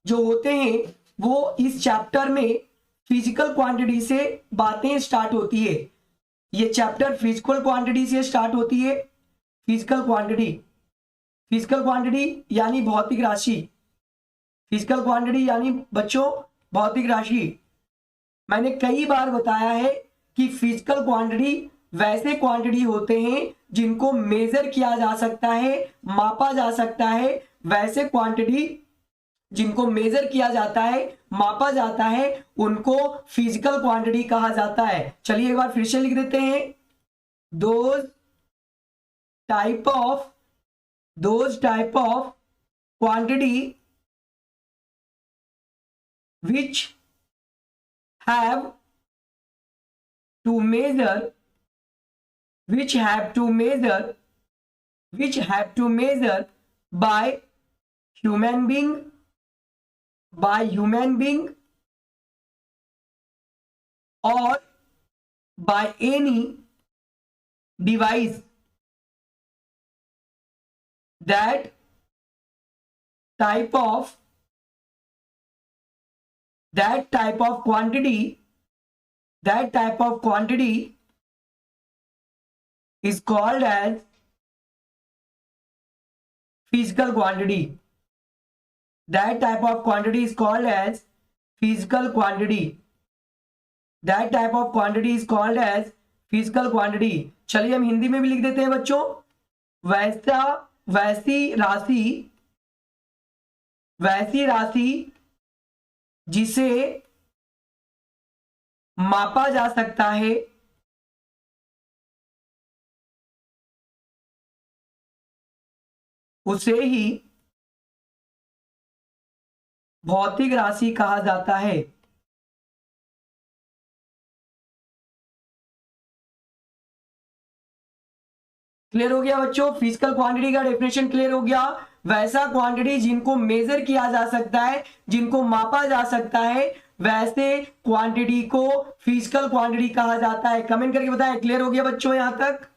जो होते हैं वो इस चैप्टर में फिजिकल क्वांटिटी से बातें स्टार्ट होती है। ये चैप्टर फिजिकल क्वांटिटी से स्टार्ट होती है। फिजिकल क्वांटिटी यानी भौतिक राशि। फिजिकल क्वांटिटी यानी बच्चों भौतिक राशि। मैंने कई बार बताया है कि फिजिकल क्वांटिटी वैसे क्वांटिटी होते हैं जिनको मेजर किया जा सकता है, मापा जा सकता है। वैसे क्वांटिटी जिनको मेजर किया जाता है, मापा जाता है, उनको फिजिकल क्वांटिटी कहा जाता है। चलिए एक बार फिर से लिख देते हैं। Those type of quantity which have to measure by human being or by any device, that type of quantity is called as physical quantity. That type of quantity is called as physical quantity. That type of quantity is called as physical quantity. चलिए हम हिंदी में भी लिख देते हैं बच्चों। वैसी राशि जिसे मापा जा सकता है, उसे ही भौतिक राशि कहा जाता है। क्लियर हो गया बच्चों? फिजिकल क्वांटिटी का डेफिनेशन क्लियर हो गया। वैसा क्वांटिटी जिनको मेजर किया जा सकता है, जिनको मापा जा सकता है, वैसे क्वांटिटी को फिजिकल क्वांटिटी कहा जाता है। कमेंट करके बताएं क्लियर हो गया बच्चों यहां तक?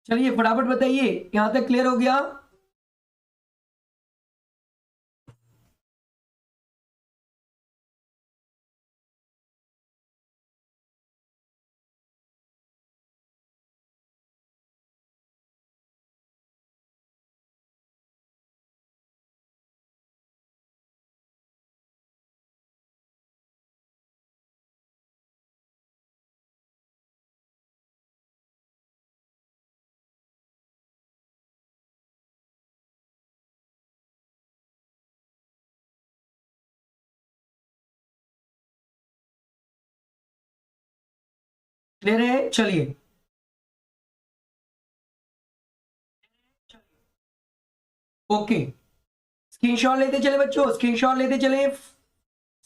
चलिए फटाफट बताइए यहां तक क्लियर हो गया? क्लियर है? चलिए ओके, स्क्रीनशॉट लेते चले बच्चों, स्क्रीनशॉट लेते चले,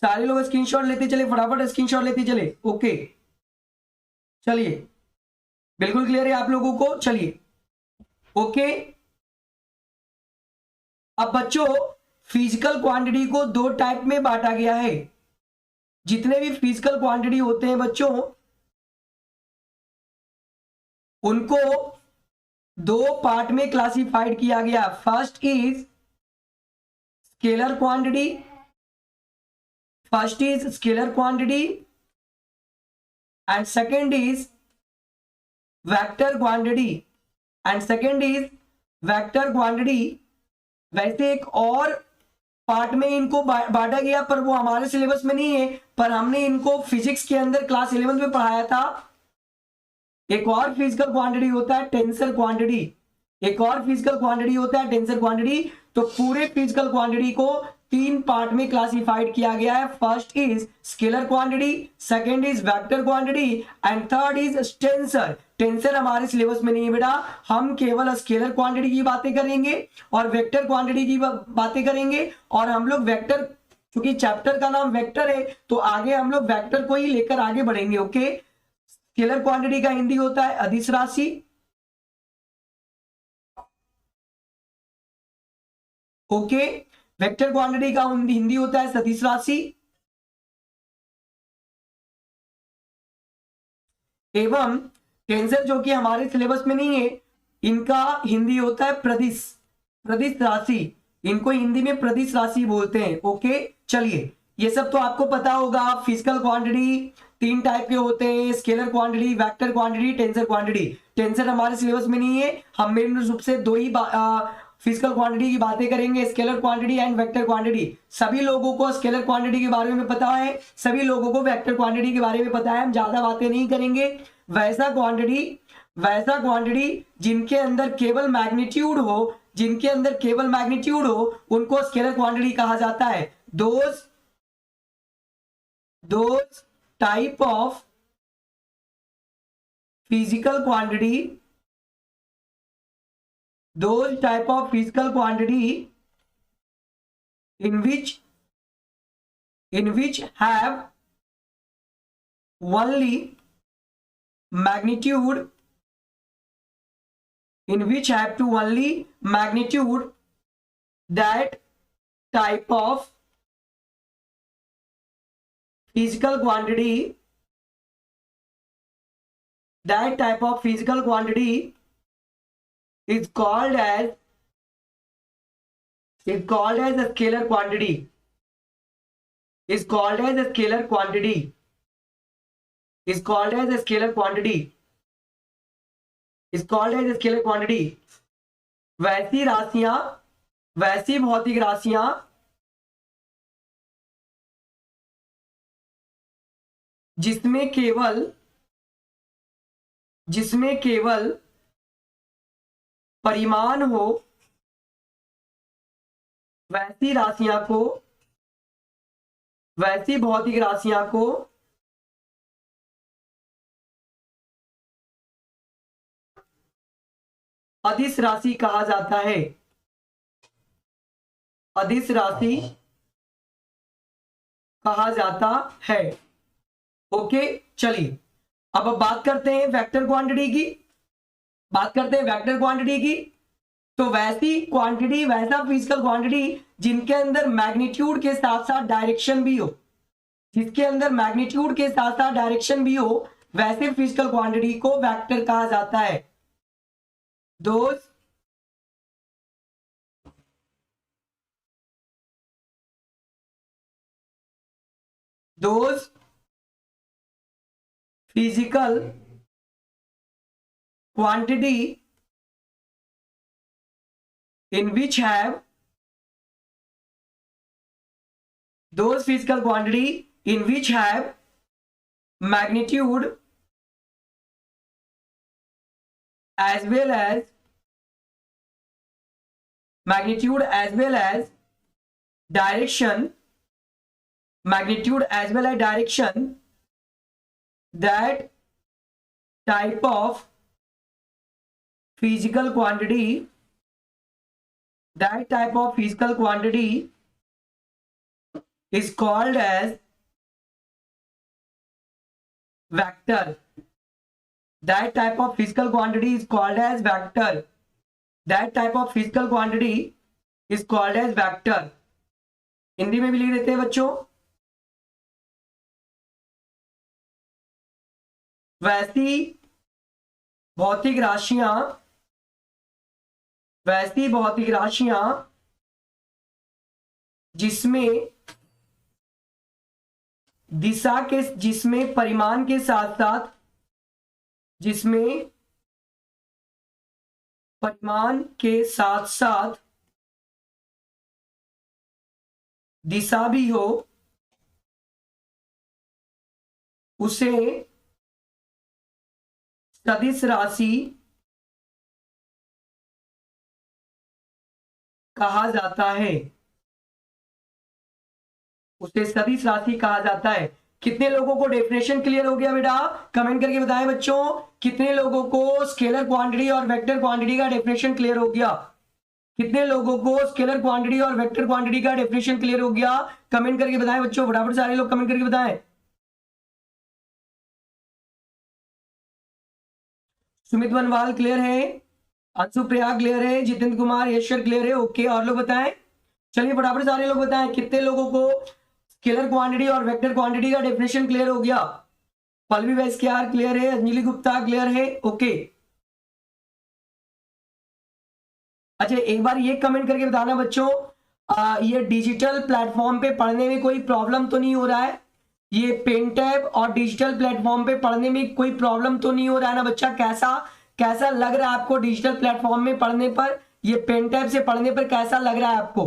सारे लोग स्क्रीनशॉट लेते चले, फटाफट स्क्रीनशॉट लेते चले। ओके चलिए, बिल्कुल क्लियर है आप लोगों को? चलिए ओके। अब बच्चों फिजिकल क्वांटिटी को दो टाइप में बांटा गया है। जितने भी फिजिकल क्वांटिटी होते हैं बच्चों, उनको दो पार्ट में क्लासिफाइड किया गया। First is scalar quantity, and second is vector quantity, वैसे एक और पार्ट में इनको बांटा गया, पर वो हमारे सिलेबस में नहीं है, पर हमने इनको फिजिक्स के अंदर क्लास 11 में पढ़ाया था। एक और फिजिकल क्वांटिटी होता है टेंसर क्वांटिटी, तो पूरे फिजिकल क्वांटिटी को तीन पार्ट में क्लासिफाइड किया गया है। First is scalar quantity, second is vector quantity, and third is tensor हमारे सिलेबस में नहीं है बेटा। हम केवल स्केलर क्वांटिटी की बातें करेंगे और वेक्टर क्वांटिटी की बातें करेंगे। और हम लोग वेक्टर, क्योंकि चैप्टर का नाम वेक्टर है, तो आगे हम लोग वेक्टर को ही लेकर आगे बढ़ेंगे। ओके, स्केलर क्वांटिटी का हिंदी होता है अदिश राशि। ओके, वेक्टर क्वांटिटी का हिंदी होता है सदिश राशि। एवं टेंसर जो कि हमारे सिलेबस में नहीं है, इनका हिंदी होता है प्रदिश, प्रदिश राशि, इनको हिंदी में प्रदिश राशि बोलते हैं। ओके चलिए, ये सब तो आपको पता होगा। फिजिकल क्वांटिटी तीन टाइप के होते हैं, scalar quantity, vector quantity, tensor quantity. Tensor हमारे सिलेबस में नहीं है, हम मेन रूप से दो ही फिजिकल क्वांटिटी की बातें करेंगे, scalar quantity and vector quantity. सभी लोगों को स्केलर क्वांटिटी के बारे में पता है, सभी लोगों को वेक्टर क्वांटिटी के बारे में पता है, हम ज्यादा बातें नहीं करेंगे। वैसा क्वांटिटी जिनके अंदर केवल मैग्नीट्यूड हो, जिनके अंदर केवल मैग्नीट्यूड हो, उनको स्केलर क्वांटिटी कहा जाता है। Those type of physical quantity, those type of physical quantity in which have only magnitude, in which have to only magnitude, that type of physical quantity, that type of physical quantity is called as a scalar quantity, is called as a scalar quantity, is called as a scalar quantity, is called as a scalar quantity। वैसी राशियां, वैसी भौतिक राशियां जिसमें केवल परिमाण हो, वैसी राशियां को, वैसी भौतिक राशियां को अदिश राशि कहा जाता है, अदिश राशि कहा जाता है। ओके चलिए, अब बात करते हैं वेक्टर क्वांटिटी की, बात करते हैं वेक्टर क्वांटिटी की। तो वैसी क्वांटिटी, वैसा फिजिकल क्वांटिटी जिनके अंदर मैग्नीट्यूड के साथ साथ डायरेक्शन भी हो, जिसके अंदर मैग्नीट्यूड के साथ साथ डायरेक्शन भी हो, वैसे फिजिकल क्वांटिटी को वेक्टर कहा जाता है। those physical quantity in which have, those physical quantity in which have magnitude as well as direction, magnitude as well as direction, that type of physical quantity, that type of physical quantity is called as vector, that type of physical quantity is called as vector, that type of physical quantity is called as vector। Hindi में भी लिख देते हैं बच्चों, वैसी भौतिक राशियां, वैसी भौतिक राशियां जिसमें दिशा के, जिसमें परिमाण के साथ साथ, जिसमें परिमाण के साथ साथ दिशा भी हो, उसे सदिश राशि कहा जाता है, उसे सदिश राशि कहा जाता है। कितने लोगों को डेफिनेशन क्लियर हो गया बेटा? कमेंट करके बताएं बच्चों, कितने लोगों को स्केलर क्वांटिटी और वेक्टर क्वांटिटी का डेफिनेशन क्लियर हो गया? कितने लोगों को स्केलर क्वांटिटी और वेक्टर क्वांटिटी का डेफिनेशन क्लियर हो गया? कमेंट करके बताएं बच्चों, फटाफट सारे लोग कमेंट करके बताएं। सुमित बनवाल क्लियर है, अंशु प्रयाग क्लियर है, जितेंद्र कुमार यशर क्लियर है। ओके, और लोग बताएं। चलिए फटाफट सारे लोग बताएं, कितने लोगों को स्केलर क्वांटिटी और वेक्टर क्वांटिटी का डेफिनेशन क्लियर हो गया? पल्लवी वैस्क्यार क्लियर है, अंजलि गुप्ता क्लियर है। ओके, अच्छा एक बार ये कमेंट करके बताना बच्चों, ये डिजिटल प्लेटफॉर्म पे पढ़ने में कोई प्रॉब्लम तो नहीं हो रहा है? ये पेन टैब और डिजिटल प्लेटफॉर्म पे पढ़ने में कोई प्रॉब्लम तो नहीं हो रहा है ना बच्चा? कैसा कैसा लग रहा है आपको डिजिटल प्लेटफॉर्म में पढ़ने पर, ये पेन टैब से पढ़ने पर कैसा लग रहा है आपको?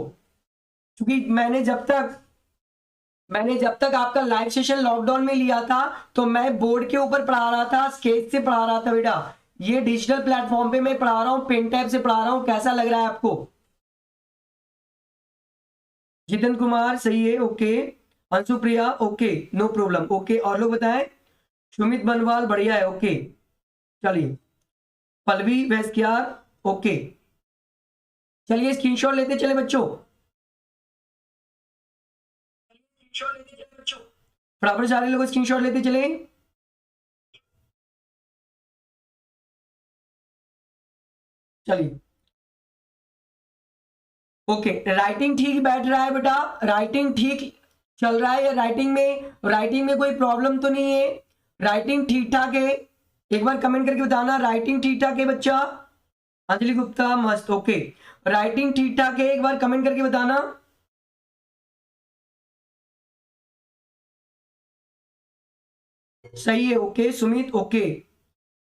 क्योंकि मैंने जब तक आपका लाइव सेशन लॉकडाउन में लिया था तो मैं बोर्ड के ऊपर पढ़ा रहा था, स्केच से पढ़ा रहा था बेटा। ये डिजिटल प्लेटफॉर्म पे मैं पढ़ा रहा हूं, पेन टैब से पढ़ा रहा हूं, कैसा लग रहा है आपको? जितेंद्र कुमार सही है, okay. Anshupriya okay, no problem, okay. और लोग बताएं? सुमित बनवाल बढ़िया है, ओके। चलिए पल्लवी वैस्क्यार ओके। चलिए स्क्रीनशॉट लेते चले बच्चों, फटाफट सारे लोग स्क्रीनशॉट लेते चले। चलिए ओके, राइटिंग ठीक बैठ रहा है बेटा? राइटिंग ठीक चल रहा है या राइटिंग में कोई प्रॉब्लम तो नहीं है? राइटिंग ठीक ठाक है? एक बार कमेंट करके बताना राइटिंग ठीक ठाक है बच्चा। अंजलि गुप्ता मस्त, ओके। राइटिंग ठीक ठाक है, एक बार कमेंट करके बताना। सही है, okay. Sumit okay,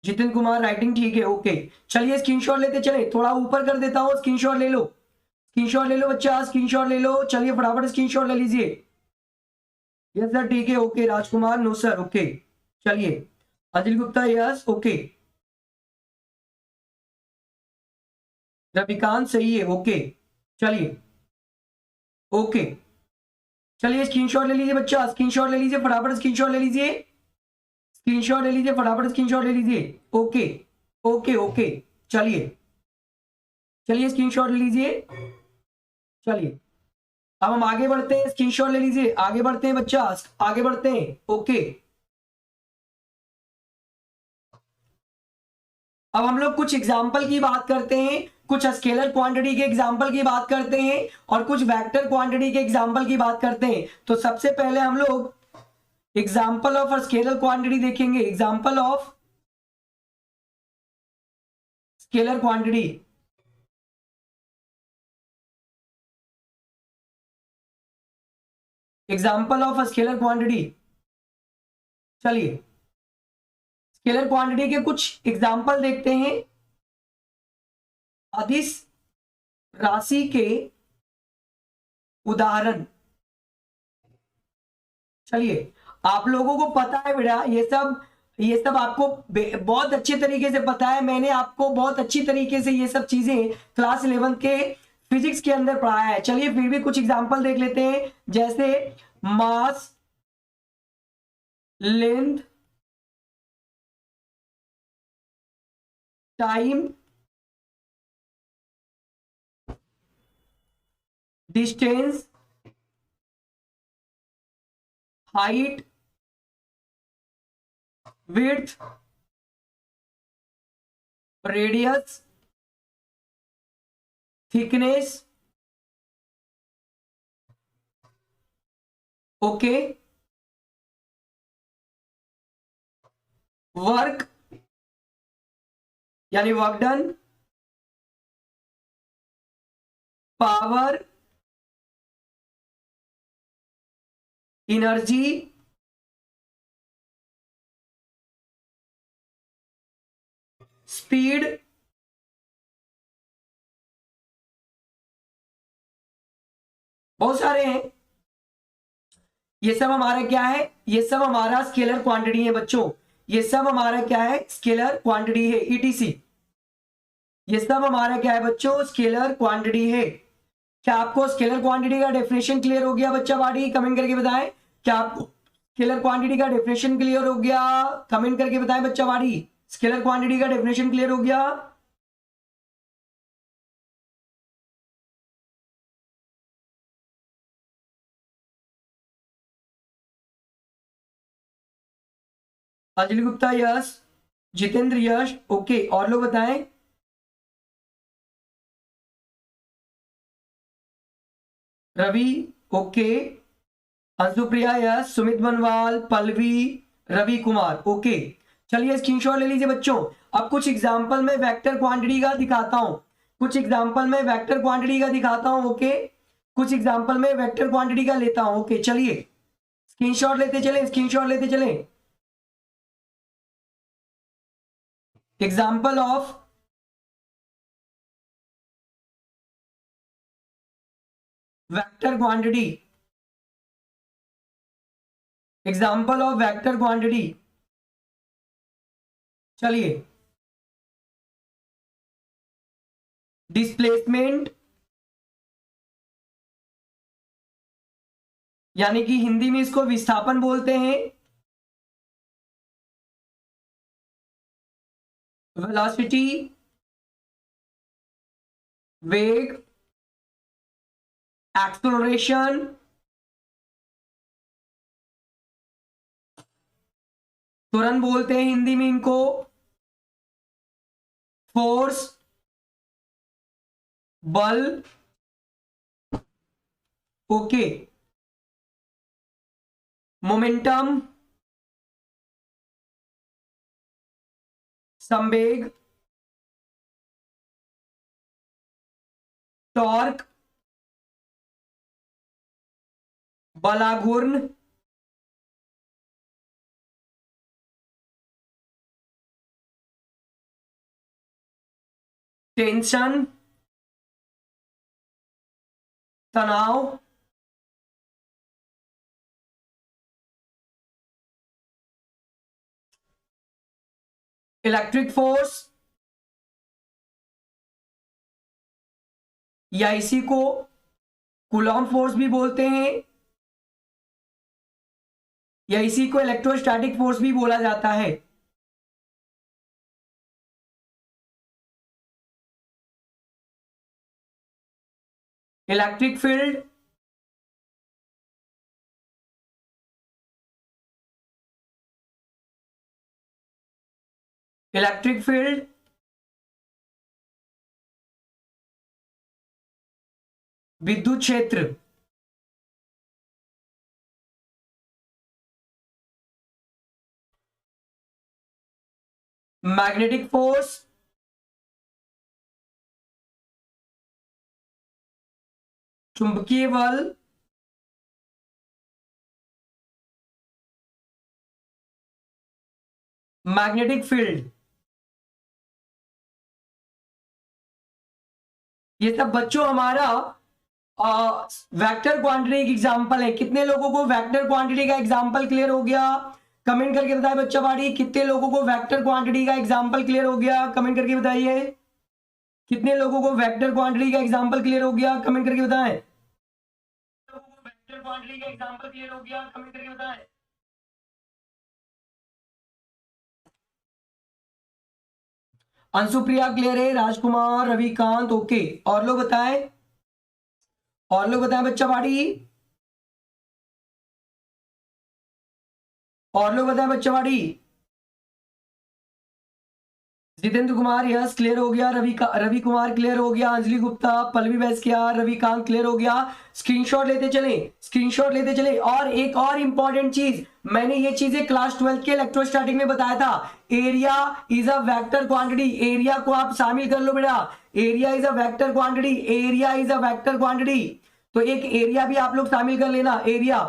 Jitin Kumar writing ठीक है, ओके। चलिए स्क्रीनशॉट लेते चले, थोड़ा ऊपर कर देता हूं, स्क्रीनशॉट ले लो, स्क्रीनशॉट ले लो बच्चा, स्क्रीनशॉट ले लो। चलिए फटाफट स्क्रीनशॉट ले लीजिए। यस सर ठीक है, ओके। राजकुमार नो सर, ओके। चलिए अंजलि गुप्ता यस, ओके। रविकांत सही है, ओके। चलिए ओके, चलिए स्क्रीनशॉट ले लीजिए बच्चा, स्क्रीनशॉट ले लीजिए फटाफट, स्क्रीनशॉट ले लीजिए, स्क्रीनशॉट ले लीजिए फटाफट, स्क्रीनशॉट ले लीजिए, ओके ओके ओके। चलिए चलिए स्क्रीनशॉट ले लीजिए। चलिए अब हम आगे बढ़ते हैं, स्क्रीनशॉट ले लीजिए, आगे बढ़ते हैं बच्चा, आगे बढ़ते हैं, ओके। अब हम लोग कुछ एग्जाम्पल की बात करते हैं, कुछ स्केलर क्वांटिटी के एग्जाम्पल की बात करते हैं और कुछ वेक्टर क्वांटिटी के एग्जाम्पल की बात करते हैं। तो सबसे पहले हम लोग एग्जाम्पल ऑफ स्केलर क्वांटिटी देखेंगे, example of scalar quantity. Example of scalar quantity. चलिए स्केलर क्वांटिटी के कुछ एग्जाम्पल देखते हैं। अदिश राशि के उदाहरण। चलिए आप लोगों को पता है बेटा, ये सब आपको बहुत अच्छे तरीके से पता है, मैंने आपको बहुत अच्छी तरीके से ये सब चीजें क्लास 11 के फिजिक्स के अंदर पढ़ाया है। चलिए फिर भी कुछ एग्जांपल देख लेते हैं, जैसे mass, length, time, distance, height, width, radius, thickness, okay, work यानी work done, power, energy, speed, बहुत सारे हैं। ये सब हमारा क्या है? ये सब हमारा स्केलर क्वांटिटी है बच्चों, ये सब हमारा क्या है? स्केलर क्वांटिटी है, ईटीसी। ये सब हमारा क्या है बच्चों? स्केलर क्वांटिटी है। क्या आपको स्केलर क्वांटिटी का डेफिनेशन क्लियर हो गया बच्चा? बाड़ी कमेंट करके बताएं, क्या आपको स्केलर क्वांटिटी का डेफिनेशन क्लियर हो गया? कमेंट करके बताएं बच्चा बाड़ी, स्केलर क्वांटिटी का डेफिनेशन क्लियर हो गया? अंजलि गुप्ता यश, जितेंद्र यश ओके। और लोग बताएं? रवि ओके, अंशुप्रिया यश, सुमित बनवाल, पल्लवी, रवि कुमार ओके। चलिए स्क्रीनशॉट ले लीजिए बच्चों। अब कुछ एग्जांपल में वेक्टर क्वांटिटी का दिखाता हूं, कुछ एग्जांपल में वेक्टर क्वांटिटी का दिखाता हूं, ओके, कुछ एग्जांपल में वेक्टर क्वांटिटी का लेता हूं, ओके। चलिए स्क्रीनशॉट लेते चलें, स्क्रीनशॉट लेते चलें। Example of vector quantity, example of vector quantity. चलिए डिस्प्लेसमेंट, यानी कि हिंदी में इसको विस्थापन बोलते हैं। वेलोसिटी, वेग, एक्सेलरेशन, तुरंत बोलते हैं हिंदी में इनको, फोर्स, बल, ओके, मोमेंटम, संवेग, टॉर्क, बलाघूर्ण, टेंशन, तनाव, इलेक्ट्रिक फोर्स, या इसी को कूलॉम फोर्स भी बोलते हैं, या इसी को इलेक्ट्रोस्टैटिक फोर्स भी बोला जाता है। इलेक्ट्रिक फील्ड, इलेक्ट्रिक फील्ड, विद्युत क्षेत्र, मैग्नेटिक फोर्स, चुंबकीय बल, मैग्नेटिक फील्ड, ये सब बच्चों हमारा वेक्टर क्वांटिटी की एग्जांपल है। कितने लोगों को वेक्टर क्वांटिटी का एग्जांपल क्लियर हो गया? कमेंट करके बताएं बच्चा बाड़ी, कितने लोगों को वेक्टर क्वांटिटी का एग्जांपल क्लियर हो गया? कमेंट करके बताइए। कितने लोगों को वेक्टर क्वांटिटी का एग्जांपल क्लियर हो गया? कमेंट करके बताएं। वेक्टर क्वांटिटी का एग्जांपल क्लियर हो गया? कमेंट करके बताएं। अंशुप्रिया क्लियर है, राजकुमार, रविकांत ओके। और लोग बताएं, और लोग बताएं बच्चा बाड़ी, और लोग बताएं बच्चा बाड़ी। जितेंद्र कुमार यस क्लियर हो गया, रवि कुमार क्लियर हो गया, अंजलि गुप्ता, पल्लवी बैस्किया, रविकांत क्लियर हो गया। स्क्रीनशॉट लेते चले, स्क्रीनशॉट लेते चले। और एक और इंपॉर्टेंट चीज, मैंने ये चीजें क्लास 12 के इलेक्ट्रोस्टैटिक में बताया था। Area is a vector quantity, area को आप शामिल कर लो बेटा। Area is a vector quantity, area is a vector quantity. तो एक एरिया भी आप लोग शामिल कर लेना। Area,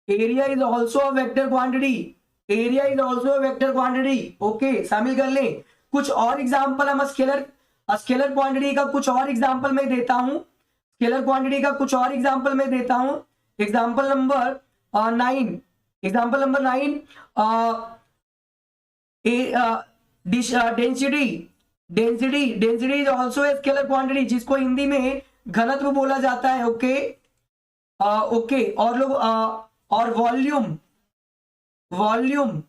area is also a vector quantity, area is also vector quantity okay, शामिल कर लें। कुछ और एग्जांपल हम स्केलर क्वांटिटी का कुछ और एग्जांपल मैं देता हूं, स्केलर क्वांटिटी का कुछ और एग्जांपल मैं देता हूं। Example number 9, example number 9, density, density is also a scalar quantity, जिसको हिंदी में घनत्व बोला जाता है ओके। ओके, और लोग और वॉल्यूम, वॉल्यूम,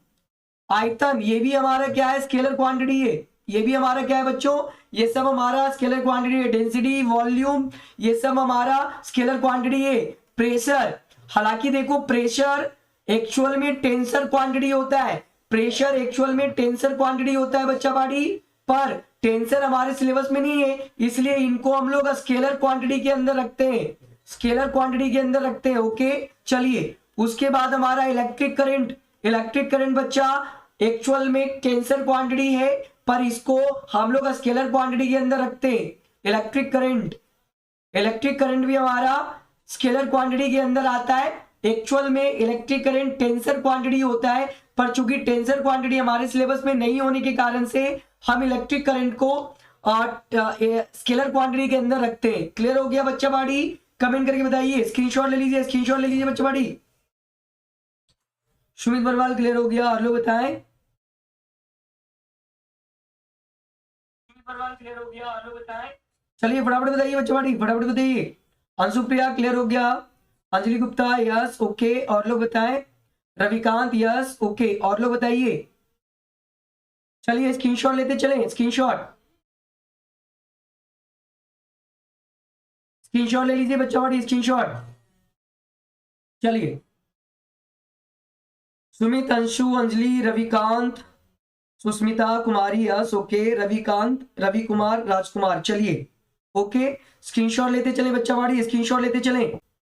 आयतन, ये भी हमारा क्या है? स्केलर क्वांटिटी है। ये भी हमारा क्या है बच्चों? ये सब हमारा स्केलर क्वांटिटी है। डेंसिटी, वॉल्यूम, ये सब हमारा स्केलर क्वांटिटी है। प्रेशर, हालांकि देखो प्रेशर एक्चुअल में टेंसर क्वांटिटी होता है, प्रेशर एक्चुअल में टेंसर क्वांटिटी होता है बच्चा बाड़ी, पर टेंसर हमारे सिलेबस में नहीं है, इसलिए इनको हम लोग स्केलर क्वांटिटी के अंदर रखते हैं, स्केलर क्वांटिटी के अंदर रखते हैं ओके। चलिए उसके बाद हमारा इलेक्ट्रिक करंट, इलेक्ट्रिक करंट बच्चा एक्चुअल में टेंसर क्वांटिटी है, पर इसको हम लोग स्केलर क्वांटिटी के अंदर रखते हैं। इलेक्ट्रिक करंट भी हमारा स्केलर क्वांटिटी के अंदर आता है। एक्चुअल में इलेक्ट्रिक करंट टेंसर क्वांटिटी होता है, पर चूंकि टेंसर क्वांटिटी हमारे सिलेबस में नहीं होने के कारण से हम इलेक्ट्रिक करंट को स्केलर क्वांटिटी के अंदर रखते हैं। क्लियर हो गया बच्चा बाड़ी? कमेंट करके बताइए, स्क्रीनशॉट ले लीजिए बच्चा बाड़ी। सुमित बरवाल क्लियर हो गया? और लोग बताएं। क्लियर हो गया? और लोग बताएं। चलिए फटाफट बताइए बच्चा बाड़ी, फटाफट बताइए। अंशुप्रिया क्लियर हो गया? अंजलि गुप्ता यस ओके, और लोग बताएं। रविकांत यस ओके, और लोग बताइए। चलिए स्क्रीनशॉट लेते चलें, स्क्रीनशॉट ले लीजिए बच्चा बाड़ी, स्क्रीनशॉट। चलिए सुमित, अंशु, अंजलि, रविकांत, सुस्मिता कुमारी यस ओके, रविकांत, रवि कुमार, राजकुमार। चलिए ओके, स्क्रीनशॉट लेते चले बच्चा बाड़ी, स्क्रीनशॉट लेते चले।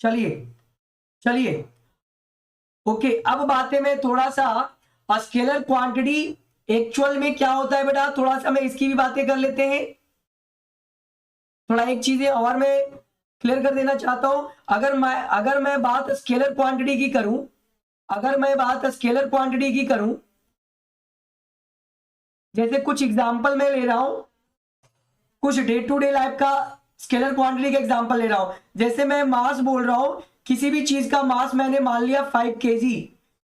चलिए ओके, अब बातें में थोड़ा सा स्केलर क्वांटिटी एक्चुअल में क्या होता है बेटा, थोड़ा सा मैं इसकी भी बातें कर लेते हैं। थोड़ा एक चीजें और मैं क्लियर कर देना चाहता हूं। अगर मैं बात स्केलर क्वांटिटी की करूं, जैसे कुछ एग्जांपल मैं ले रहा हूं, कुछ डे टू डे लाइफ का स्केलर क्वांटिटी का एग्जांपल ले रहा हूं। जैसे मैं मास बोल रहा हूं, किसी भी चीज का मास मैंने मान लिया 5 केजी,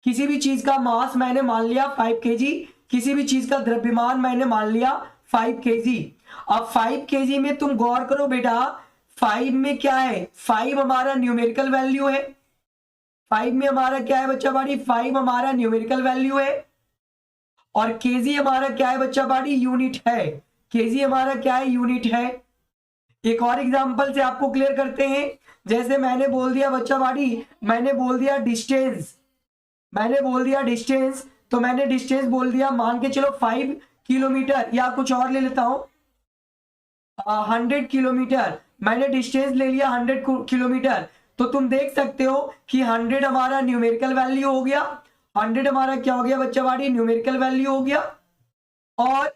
किसी भी चीज का मास मैंने मान लिया 5 केजी, किसी भी चीज का द्रव्यमान मैंने मान लिया 5 केजी। अब 5 केजी में तुम गौर करो बेटा, 5 में क्या है, 5 हमारा न्यूमेरिकल वैल्यू है। 5 में हमारा क्या है बच्चा बाड़ी, 5 हमारा न्यूमेरिकल वैल्यू है। और केजी हमारा क्या है बच्चा बाड़ी, यूनिट है। केजी हमारा क्या है, यूनिट है। एक और एग्जांपल से आपको क्लियर करते हैं। जैसे मैंने बोल दिया बच्चा बाड़ी, मैंने बोल दिया डिस्टेंस, तो मैंने डिस्टेंस बोल दिया, मान के चलो 5 किलोमीटर, या कुछ और ले लेता हूं 100 किलोमीटर। मैंने डिस्टेंस ले लिया 100 किलोमीटर। तो तुम देख सकते हो कि 100 हमारा न्यूमेरिकल वैल्यू हो गया। 100 हमारा क्या हो गया बच्चा बाड़ी, न्यूमेरिकल वैल्यू हो गया। और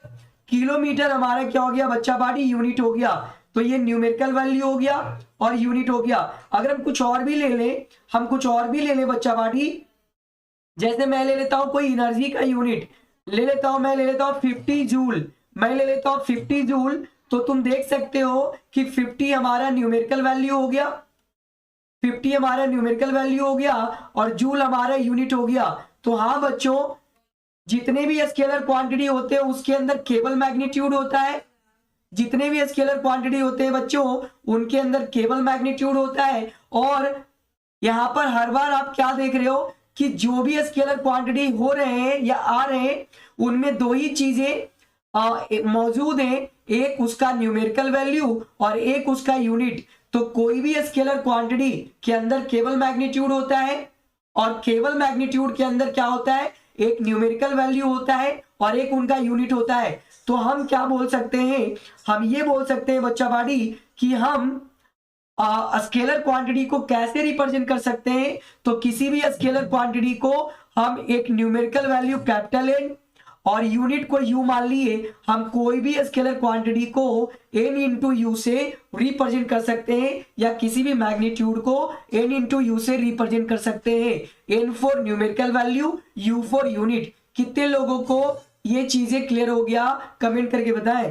किलोमीटर हमारा क्या हो गया बच्चा बाड़ी, यूनिट हो गया। तो ये न्यूमेरिकल वैल्यू हो गया और यूनिट हो गया। अगर हम कुछ और भी ले लें बच्चा बाड़ी, जैसे मैं ले लेता हूं कोई एनर्जी का यूनिट ले लेता हूं, मैं ले लेता हूं 50 जूल, मैं ले लेता हूं 50 जूल। तो तुम देख सकते हो कि 50 हमारा न्यूमेरिकल वैल्यू हो गया, 50 हमारा न्यूमेरिकल वैल्यू हो गया और जूल हमारा यूनिट हो गया। तो हाँ बच्चों, जितने भी स्केलर क्वांटिटी होते हैं उसके अंदर केवल मैग्नीट्यूड होता है। जितने भी स्केलर क्वांटिटी होते हैं बच्चों, उनके अंदर केवल मैग्नीट्यूड होता है। और यहां पर हर बार आप क्या देख रहे हो कि जो भी स्केलर क्वांटिटी हो रहे हैं या आ रहे हैं, उनमें दो ही चीजें मौजूद हैं, एक उसका न्यूमेरिकल वैल्यू और एक उसका यूनिट। तो कोई भी स्केलर क्वांटिटी के अंदर केवल मैग्नीट्यूड होता है, और केवल मैग्नीट्यूड के अंदर क्या होता है, एक न्यूमेरिकल वैल्यू होता है और एक उनका यूनिट होता है। तो हम क्या बोल सकते हैं, हम ये बोल सकते हैं बच्चा बाड़ी कि हम स्केलर क्वांटिटी को कैसे रिप्रेजेंट कर सकते हैं। तो किसी भी स्केलर क्वांटिटी को हम एक न्यूमेरिकल वैल्यू कैपिटल एन और यूनिट को यू मान लिए, हम कोई भी स्केलर क्वांटिटी को एन इंटू यू से रिप्रेजेंट कर सकते हैं, या किसी भी मैग्नीट्यूड को एन इंटू यू से रिप्रेजेंट कर सकते हैं। N for numerical value, U for unit. कितने लोगों को ये चीजें क्लियर हो गया, कमेंट करके बताएं।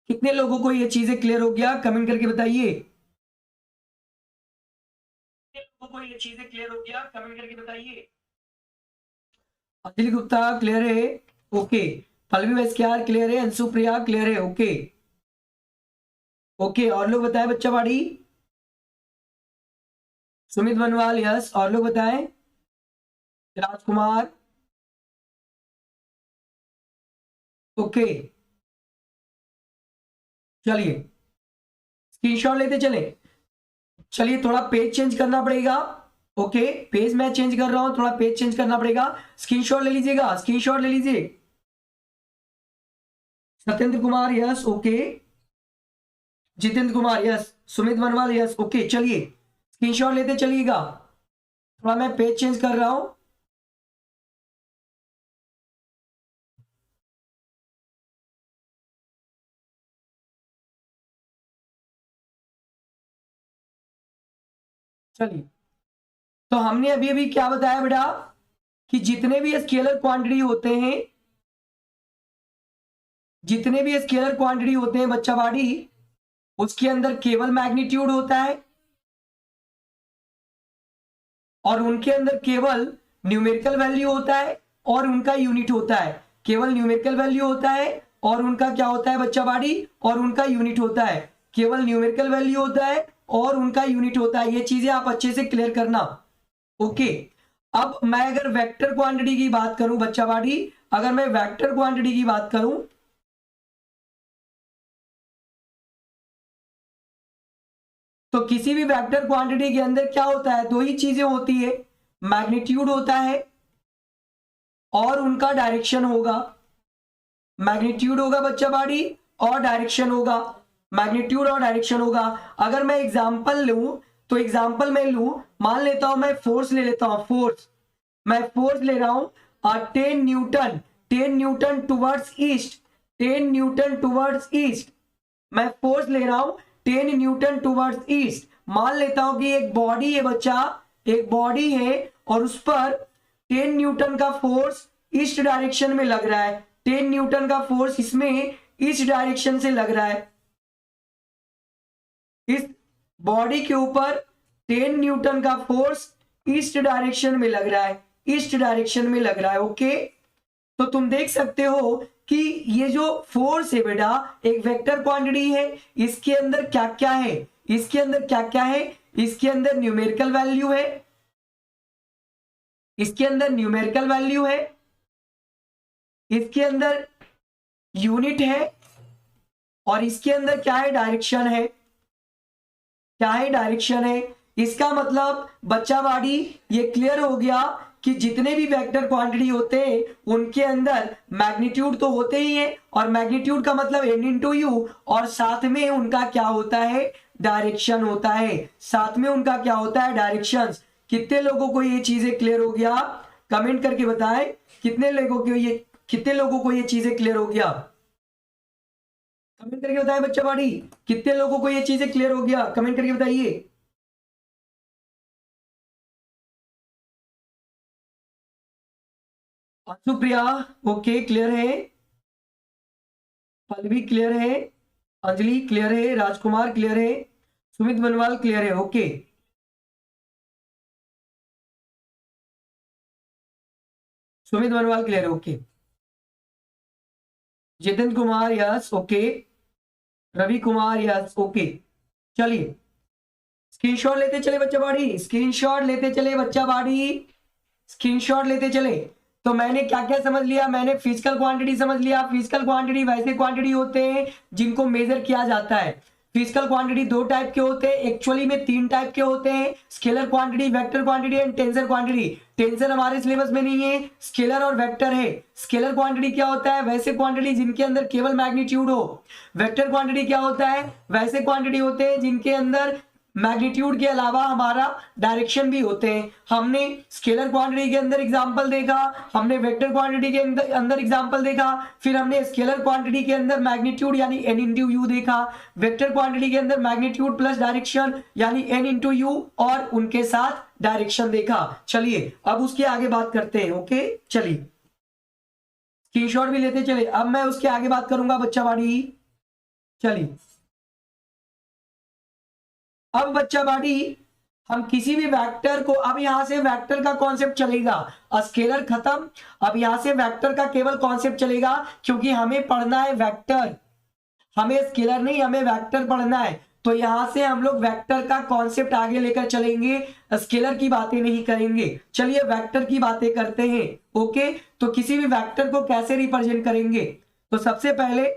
कितने लोगों को ये चीजें क्लियर हो गया, कमेंट करके बताइए। को ये चीजें क्लियर हो गया, कमेंट करके बताइए। अंजलि गुप्ता क्लियर है, ओके। पल्लवी वैस्क्यार क्लियर है, अंशु प्रिया क्लियर है, ओके ओके। और लोग बताएं बच्चा बाड़ी, सुमित बनवाल यस, और लोग बताएं। राजकुमार ओके। चलिए स्क्रीनशॉट लेते चले। चलिए थोड़ा पेज चेंज करना पड़ेगा, ओके। पेज मैं चेंज कर रहा हूं, थोड़ा पेज चेंज करना पड़ेगा। स्क्रीनशॉट ले लीजिएगा, स्क्रीनशॉट ले लीजिए। Satyendra Kumar yes okay, Jitendra Kumar yes, Sumit Banwal yes okay. चलिए स्क्रीनशॉट लेते चलिएगा, थोड़ा मैं पेज चेंज कर रहा हूं। चलिए, तो हमने अभी अभी क्या बताया बेटा कि जितने भी स्केलर क्वांटिटी होते हैं, जितने भी स्केलर क्वांटिटी होते हैं बच्चा बाड़ी, उसके अंदर केवल मैग्नीट्यूड होता है और उनके अंदर केवल न्यूमेरिकल वैल्यू होता है और उनका यूनिट होता है। केवल न्यूमेरिकल वैल्यू होता है और उनका क्या होता है बच्चा बाड़ी, और उनका यूनिट होता है। केवल न्यूमेरिकल वैल्यू होता है और उनका यूनिट होता है। ये चीजें आप अच्छे से क्लियर करना। ओके, अब मैं अगर वेक्टर क्वांटिटी की बात करूं बच्चा बाड़ी, अगर मैं वेक्टर क्वांटिटी की बात करूं तो किसी भी वेक्टर क्वांटिटी के अंदर क्या होता है, दो ही चीजें होती है, मैग्नीट्यूड होता है और उनका डायरेक्शन होगा। मैग्नीट्यूड होगा बच्चा बाड़ी और डायरेक्शन होगा, मैग्नीट्यूड और डायरेक्शन होगा। अगर मैं एग्जांपल लूं तो एग्जांपल मैं लूं, मान लेता हूं मैं फोर्स ले लेता हूं, फोर्स, मैं फोर्स ले रहा हूं 10 Newton, 10 newton towards east, 10 newton towards east, मैं फोर्स ले रहा हूं 10 न्यूटन टुवर्ड्स ईस्ट। मान लेता हूं कि एक बॉडी है बच्चा, एक बॉडी है और उस पर 10 न्यूटन का फोर्स ईस्ट डायरेक्शन में लग रहा है, 10 न्यूटन का फोर्स इसमें ईस्ट डायरेक्शन से लग रहा है। इस बॉडी के ऊपर 10 न्यूटन का फोर्स ईस्ट डायरेक्शन में लग रहा है, ईस्ट डायरेक्शन में लग रहा है। ओके, तो तुम देख सकते हो कि ये जो फोर्स है बेटा एक वेक्टर क्वांटिटी है। इसके अंदर क्या क्या है, इसके अंदर क्या क्या है, इसके अंदर न्यूमेरिकल वैल्यू है, इसके अंदर न्यूमेरिकल वैल्यू है, इसके अंदर यूनिट है और इसके अंदर क्या है, डायरेक्शन है। क्या है, डायरेक्शन है। इसका मतलब बच्चा बाड़ी ये क्लियर हो गया कि जितने भी वेक्टर क्वांटिटी होते हैं उनके अंदर मैग्नीट्यूड तो होते ही है और मैग्नीट्यूड का मतलब n इंटू यू, और साथ में उनका क्या होता है, डायरेक्शन होता है। साथ में उनका क्या होता है, डायरेक्शन। कितने लोगों को ये चीजें क्लियर हो गया, कमेंट करके बताएं कितने लोगों को ये चीजें क्लियर हो गया, कमेंट करके बताएं बच्चा बाड़ी, कितने लोगों को ये चीजें क्लियर हो गया, कमेंट करके बताइए। सुप्रिया ओके क्लियर है, पल्लवी क्लियर है, अंजलि क्लियर है, राजकुमार क्लियर है, सुमित बनवाल क्लियर है। ओके, सुमित बनवाल क्लियर है। Okay, Jitendra Kumar yes okay, Ravi Kumar yes okay. चलिए स्क्रीनशॉट लेते चले बच्चा बाड़ी, स्क्रीनशॉट लेते चले बच्चा बाड़ी, स्क्रीनशॉट लेते चले। तो मैंने क्या क्या समझ लिया, मैंने फिजिकल क्वांटिटी समझ लिया। फिजिकल क्वांटिटी वैसे क्वांटिटी होते हैं जिनको मेजर किया जाता है। फिजिकल क्वांटिटी दो टाइप के होते हैं, एक्चुअली में तीन टाइप के होते हैं, scalar quantity, vector quantity and tensor quantity. Tensor हमारे सिलेबस में नहीं है, स्केलर और वेक्टर है। स्केलर क्वांटिटी क्या होता है, वैसे क्वांटिटी जिनके अंदर केवल मैग्नीट्यूड हो। वेक्टर क्वांटिटी क्या होता है, वैसे क्वांटिटी होते हैं जिनके अंदर मैग्नीट्यूड के अलावा हमारा डायरेक्शन भी होते हैं। हमने स्केलर क्वांटिटी के अंदर एग्जांपल देखा, हमने वेक्टर क्वांटिटी के अंदर एग्जांपल देखा, फिर हमने स्केलर क्वांटिटी के अंदर मैग्नीट्यूड यानी n इंटू यू देखा, वेक्टर क्वांटिटी के अंदर मैग्नीट्यूड प्लस डायरेक्शन यानी n इंटू यू और उनके साथ डायरेक्शन देखा। चलिए अब उसके आगे बात करते हैं। ओके चलिए स्क्रीनशॉट भी लेते चले, अब मैं उसके आगे बात करूंगा बच्चा बाड़ी। चलिए अब बच्चा बाड़ी हम किसी भी वेक्टर को, अब यहां से वेक्टर का कॉन्सेप्ट चलेगा, स्केलर खत्म, अब यहां से वेक्टर का केवल कॉन्सेप्ट चलेगा क्योंकि हमें पढ़ना है वेक्टर, हमें स्केलर नहीं हमें वेक्टर पढ़ना है। तो यहां से हम लोग वेक्टर का कॉन्सेप्ट आगे लेकर चलेंगे, स्केलर की बातें नहीं करेंगे। चलिए वेक्टर की बातें करते हैं। ओके, तो किसी भी वेक्टर को कैसे रिप्रेजेंट करेंगे, तो सबसे पहले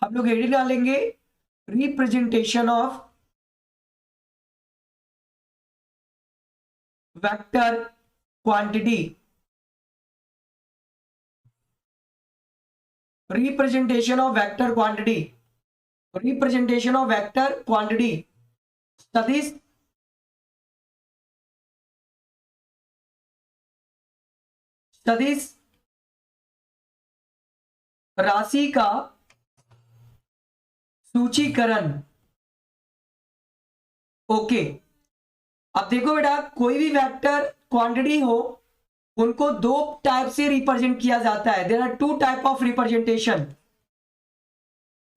हम लोग हेडिंग डालेंगे representation of vector quantity, representation of vector quantity, representation of vector quantity. सदिश सदिश राशि का सूचीकरण। ओके, अब देखो बेटा, कोई भी वेक्टर क्वांटिटी हो उनको दो टाइप से रिप्रेजेंट किया जाता है. There are two type of representation.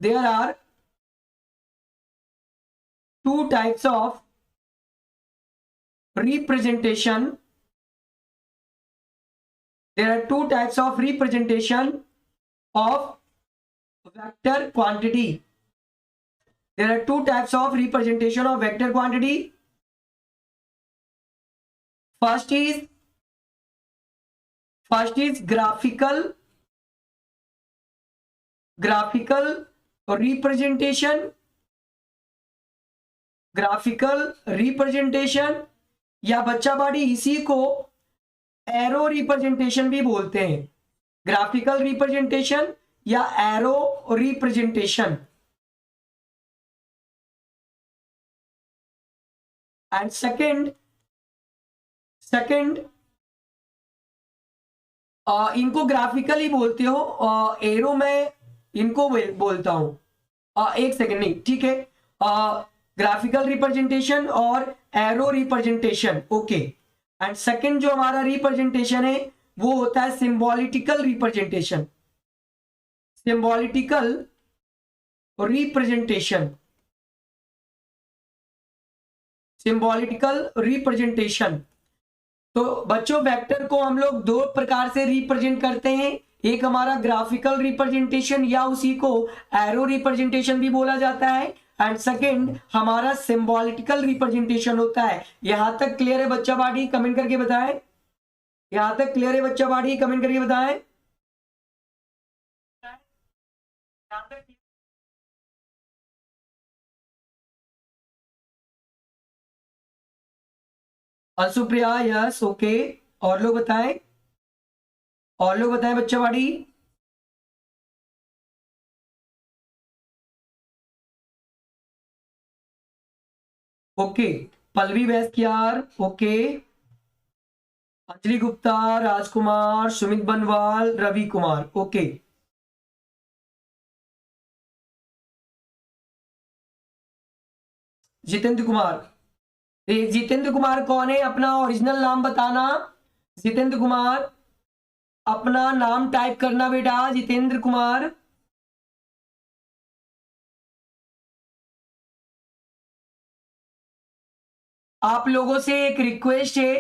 There are two types of representation. There are two types of representation of vector quantity. There are two types of representation of vector quantity. First is graphical representation. Graphical representation या बच्चा बाड़ी इसी को arrow representation भी बोलते हैं. Graphical representation या arrow representation. And second इनको ग्राफिकल ही बोलते हो, एरो में इनको बोलता हूं. एक सेकंड, नहीं ठीक है. ग्राफिकल रिप्रेजेंटेशन और arrow representation. Okay. And second जो हमारा रिप्रेजेंटेशन है वो होता है सिंबॉलिटिकल रिप्रेजेंटेशन. सिंबॉलिटिकल रिप्रेजेंटेशन. सिंबॉलिटिकल रिप्रेजेंटेशन. तो बच्चों, वेक्टर को हम लोग दो प्रकार से रिप्रेजेंट करते हैं. एक हमारा ग्राफिकल रिप्रेजेंटेशन या उसी को एरो रिप्रेजेंटेशन भी बोला जाता है. एंड सेकेंड हमारा सिंबॉलिटिकल रिप्रेजेंटेशन होता है. यहां तक क्लियर है बच्चा बाड़ी? कमेंट करके बताएं. यहां तक क्लियर है बच्चा बाड़ी? कमेंट करके बताएं. अंशुप्रिया यस. ओके. और लोग बताएं, और लोग बताएं बच्चा बाड़ी. ओके. पल्लवी वैस्कियार. ओके. अंजलि गुप्ता, राजकुमार, सुमित बनवाल, रवि कुमार. ओके. जितेंद्र कुमार. जितेंद्र कुमार कौन है? अपना ओरिजिनल नाम बताना. जितेंद्र कुमार, अपना नाम टाइप करना बेटा. जितेंद्र कुमार. आप लोगों से एक रिक्वेस्ट है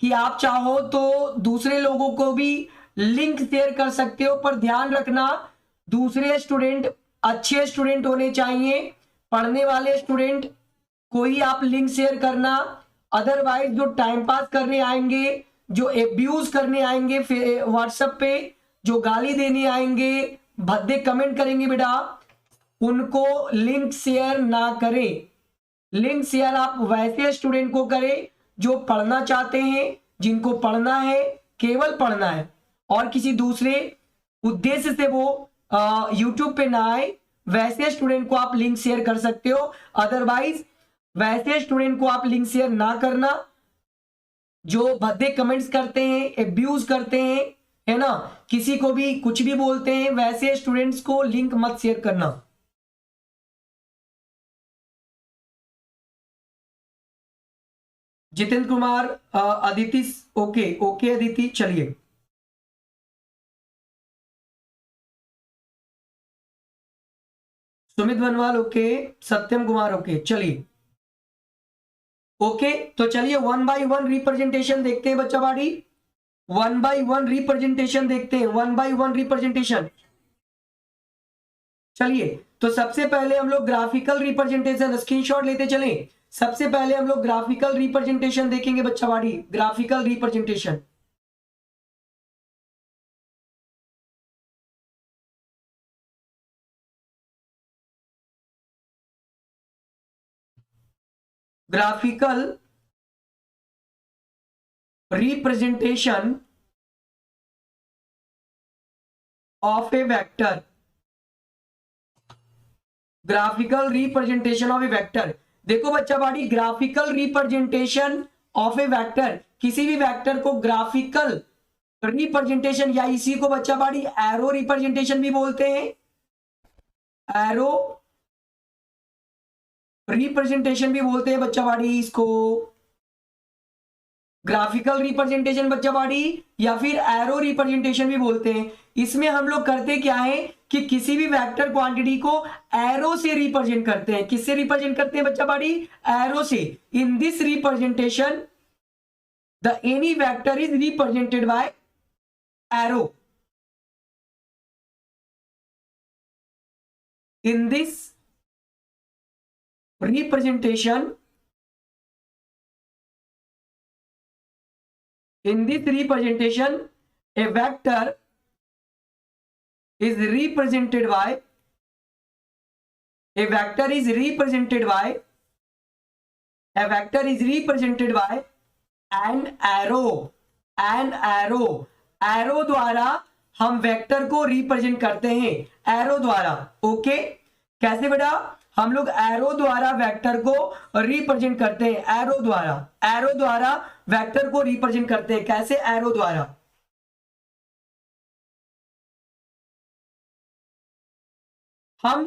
कि आप चाहो तो दूसरे लोगों को भी लिंक शेयर कर सकते हो, पर ध्यान रखना दूसरे स्टूडेंट अच्छे स्टूडेंट होने चाहिए, पढ़ने वाले स्टूडेंट को ही आप लिंक शेयर करना. अदरवाइज जो टाइम पास करने आएंगे, जो एब्यूज करने आएंगे व्हाट्सएप पे, जो गाली देने आएंगे, भद्दे कमेंट करेंगे बेटा, उनको लिंक शेयर ना करें. लिंक शेयर आप वैसे स्टूडेंट को करें जो पढ़ना चाहते हैं, जिनको पढ़ना है, केवल पढ़ना है, और किसी दूसरे उद्देश्य से वो यूट्यूब पे ना आए. वैसे स्टूडेंट को आप लिंक शेयर कर सकते हो. अदरवाइज वैसे स्टूडेंट को आप लिंक शेयर ना करना जो भद्दे कमेंट्स करते हैं, एब्यूज करते हैं, है ना, किसी को भी कुछ भी बोलते हैं. वैसे स्टूडेंट्स को लिंक मत शेयर करना. जितेंद्र कुमार, अदिति. ओके. ओके अदिति, चलिए. सुमित बनवाल. ओके. सत्यम कुमार. ओके. चलिए. ओके. तो चलिए वन बाय वन रिप्रेजेंटेशन देखते हैं बच्चा बाड़ी. वन बाय वन रिप्रेजेंटेशन देखते हैं. One by one representation. चलिए. तो सबसे पहले हम लोग ग्राफिकल रिप्रेजेंटेशन स्क्रीनशॉट लेते चले. सबसे पहले हम लोग ग्राफिकल रिप्रेजेंटेशन देखेंगे बच्चा बाड़ी. Graphical representation. Graphical representation of a vector. Graphical representation of a vector. देखो बच्चा बाड़ी, graphical representation of a vector, किसी भी वेक्टर को ग्राफिकल रिप्रेजेंटेशन या इसी को बच्चा बाड़ी एरो रिप्रेजेंटेशन भी बोलते हैं. एरो रिप्रेजेंटेशन भी बोलते हैं बच्चा बाड़ी इसको. ग्राफिकल रिप्रेजेंटेशन बच्चा बाड़ी, या फिर एरो रिप्रेजेंटेशन भी बोलते हैं। इसमें हम लोग करते क्या है कि किसी भी वेक्टर क्वांटिटी को एरो से रिप्रेजेंट करते हैं। किससे रिप्रेजेंट करते हैं बच्चा बाड़ी? एरो से। In this representation the any vector is represented by arrow. in this representation a vector is represented by an arrow। Arrow द्वारा हम वेक्टर को रिप्रेजेंट करते हैं, एरो द्वारा। ओके, कैसे बेटा? हम लोग एरो द्वारा वेक्टर को रिप्रेजेंट करते हैं, एरो द्वारा वेक्टर को रिप्रेजेंट करते हैं। कैसे? एरो द्वारा। हम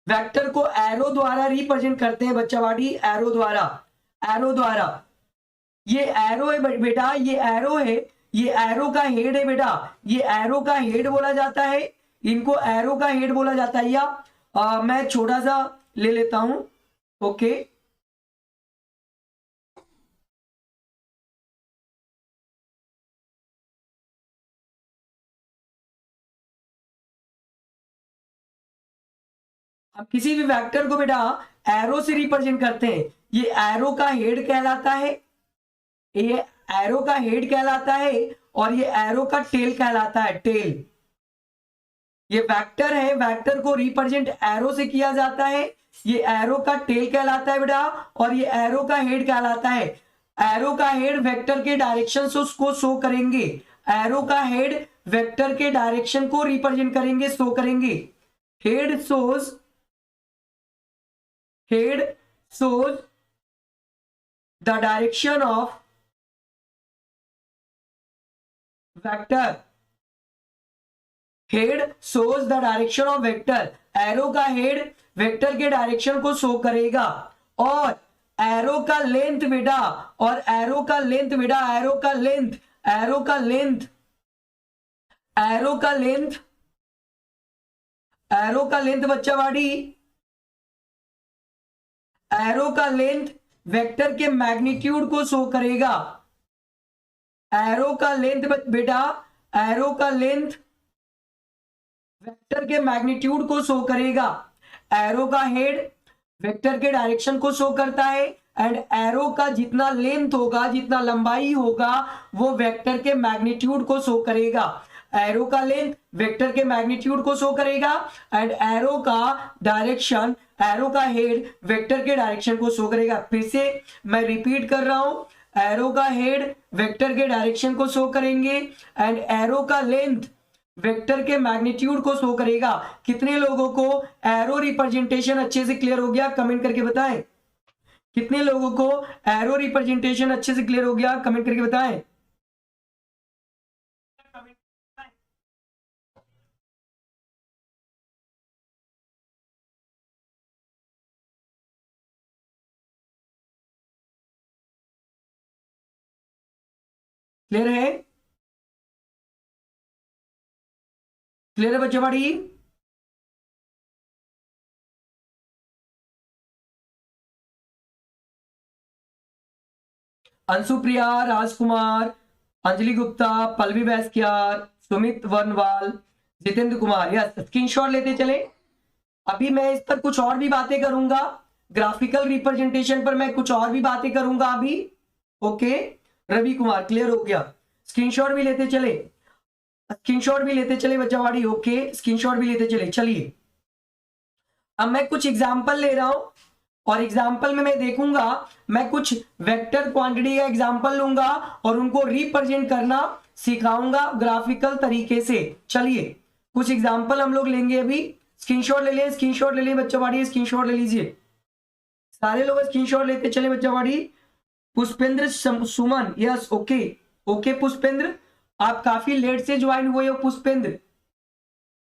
वेक्टर को एरो द्वारा रिप्रेजेंट करते हैं बच्चा बाड़ी, एरो द्वारा। ये एरो है बेटा, ये एरो है, ये एरो का हेड है बेटा, ये एरो का हेड बोला जाता है, इनको एरो का हेड बोला जाता है। या मैं छोटा सा ले लेता हूं। ओके, अब किसी भी वेक्टर को बेटा एरो से रिप्रेजेंट करते हैं। ये एरो का हेड कहलाता है, ये एरो का हेड कहलाता है, और ये एरो का टेल कहलाता है, टेल। ये वेक्टर है, वेक्टर को रिप्रेजेंट एरो से किया जाता है, ये एरो का टेल कहलाता है बेटा, और ये एरो का हेड कहलाता है। एरो का हेड वेक्टर के डायरेक्शन से उसको शो करेंगे, एरो का हेड वेक्टर के डायरेक्शन को रिप्रेजेंट करेंगे, शो करेंगे। Head shows the direction of vector, head shows the direction of vector. Arrow का हेड वेक्टर के डायरेक्शन को शो करेगा, और एरो का लेंथ बेटा, एरो का लेंथ बच्चा बाड़ी, एरो का लेंथ वेक्टर के मैग्नीट्यूड को शो करेगा। एरो का लेंथ बेटा, एरो का लेंथ वेक्टर के मैग्नीट्यूड को शो करेगा। एरो का हेड वेक्टर के डायरेक्शन को शो करता है, एंड एरो का जितना लेंथ होगा, जितना लंबाई होगा, वो वेक्टर के मैग्नीट्यूड को शो करेगा। एरो का लेंथ वेक्टर के मैग्नीट्यूड को शो करेगा, एंड एरो का डायरेक्शन, एरो का हेड वेक्टर के डायरेक्शन को शो करेगा। फिर से मैं रिपीट कर रहा हूं, एरो का हेड वेक्टर के डायरेक्शन को शो करेंगे, एंड एरो का लेंथ वेक्टर के मैग्नीट्यूड को शो करेगा। कितने लोगों को एरो रिप्रेजेंटेशन अच्छे से क्लियर हो गया? कमेंट करके बताएं। कितने लोगों को एरो रिप्रेजेंटेशन अच्छे से क्लियर हो गया? कमेंट करके बताएं। क्लियर है? क्लियर है बच्चों बाड़ी? अंशुप्रिया, राजकुमार, अंजलि गुप्ता, पल्लवी बैस्कियार, सुमित वर्णवाल, जितेंद्र कुमार, यस, स्क्रीनशॉट लेते चले। अभी मैं इस पर कुछ और भी बातें करूंगा, ग्राफिकल रिप्रेजेंटेशन पर मैं कुछ और भी बातें करूंगा अभी। ओके, रवि कुमार क्लियर हो गया। स्क्रीनशॉट भी लेते चले, बच्चा बाड़ी। ओके, स्क्रीनशॉट भी लेते चले। चलिए, अब मैं कुछ एग्जांपल ले रहा हूं, और एग्जाम्पल में मैं देखूंगा, मैं कुछ वेक्टर क्वांटिटी का एग्जाम्पल लूंगा और उनको रिप्रेजेंट करना सिखाऊंगा ग्राफिकल तरीके से। चलिए, कुछ एग्जाम्पल हम लोग लेंगे अभी। स्क्रीनशॉट ले लिए बच्चा बाड़ी, स्क्रीनशॉट ले लीजिए। सारे लोग स्क्रीनशॉट लेते चले बच्चा बाड़ी। पुष्पेंद्र सुमन, यस, ओके पुष्पेंद्र, आप काफी लेट से ज्वाइन हुए हो।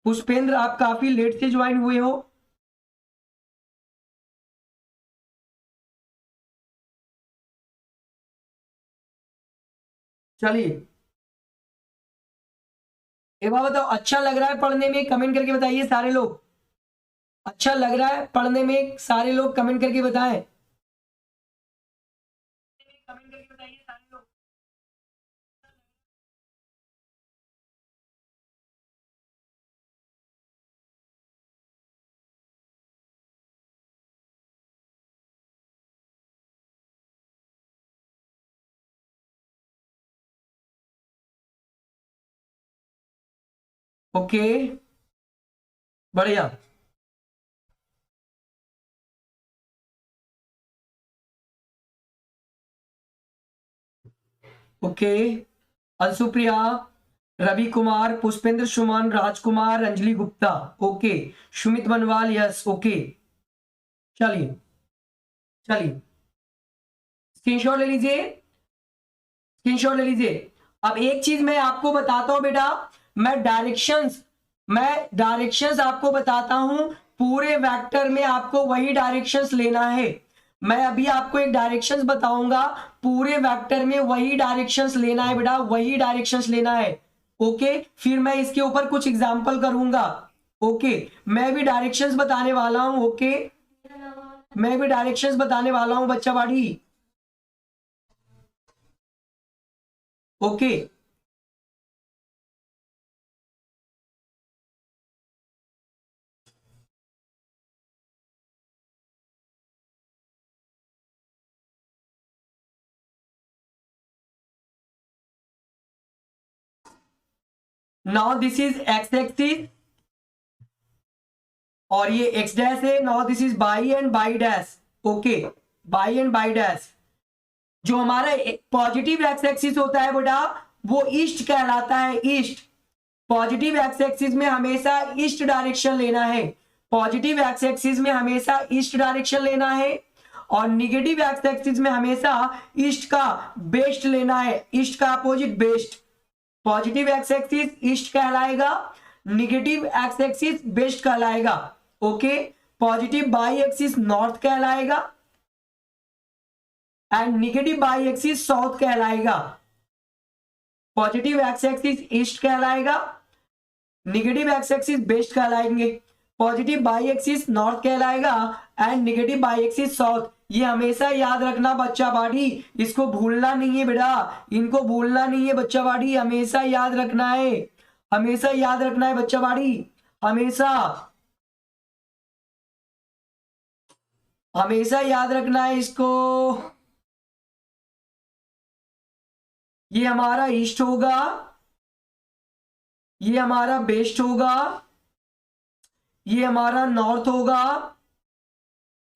पुष्पेंद्र आप काफी लेट से ज्वाइन हुए हो। चलिए एक बार बताओ, अच्छा लग रहा है पढ़ने में? कमेंट करके बताइए सारे लोग। अच्छा लग रहा है पढ़ने में? सारे लोग कमेंट करके बताएं। कमेंट करके बताइए सारे लोग। ओके, बढ़िया। ओके, अंशुप्रिया, रवि कुमार, पुष्पेंद्र सुमन, राजकुमार, Anjali Gupta, okay, Sumit Banwal, yes, okay. चलिए चलिए, स्क्रीनशॉट ले लीजिए, स्क्रीनशॉट ले लीजिए। अब एक चीज मैं आपको बताता हूं बेटा, मैं डायरेक्शंस आपको बताता हूं। पूरे वेक्टर में आपको वही डायरेक्शंस लेना है। मैं अभी आपको एक डायरेक्शंस बताऊंगा, पूरे वेक्टर में वही डायरेक्शंस लेना है बेटा, वही डायरेक्शंस लेना है। ओके, फिर मैं इसके ऊपर कुछ एग्जांपल करूंगा। ओके, मैं भी डायरेक्शंस बताने वाला हूं। ओके, मैं भी डायरेक्शंस बताने वाला हूं बच्चा बाड़ी। Okay, now this is x axis और ये एक्स डैश है। Now this is by and by dash. Okay, by and by dash. जो हमारा पॉजिटिव एक्स एक्सिस होता है बेटा, वो ईस्ट कहलाता है, ईस्ट। पॉजिटिव एक्स एक्सिस में हमेशा ईस्ट डायरेक्शन लेना है। पॉजिटिव एक्स एक्सिस में हमेशा ईस्ट डायरेक्शन लेना है और निगेटिव एक्स एक्सिस में हमेशा ईस्ट का बेस्ट लेना है, ईस्ट का opposite west. Positive X axis east कहलाएगा, निगेटिव एक्स एक्सिस वेस्ट कहलाएगा। Okay, positive Y axis north कहलाएगा and negative Y axis south कहलाएगा। पॉजिटिव एक्स एक्सिस ईस्ट कहलाएगा, निगेटिव एक्स एक्सिस वेस्ट कहलाएंगे। पॉजिटिव बाई एक्सिस नॉर्थ कहलाएगा and negative Y axis south. ये हमेशा याद रखना बच्चा बाड़ी, इसको भूलना नहीं है बेटा, इनको भूलना नहीं है बच्चा बाड़ी, हमेशा याद रखना है, हमेशा याद रखना है बच्चा बाड़ी, हमेशा हमेशा याद रखना है इसको। ये हमारा ईस्ट होगा, ये हमारा वेस्ट होगा, ये हमारा नॉर्थ होगा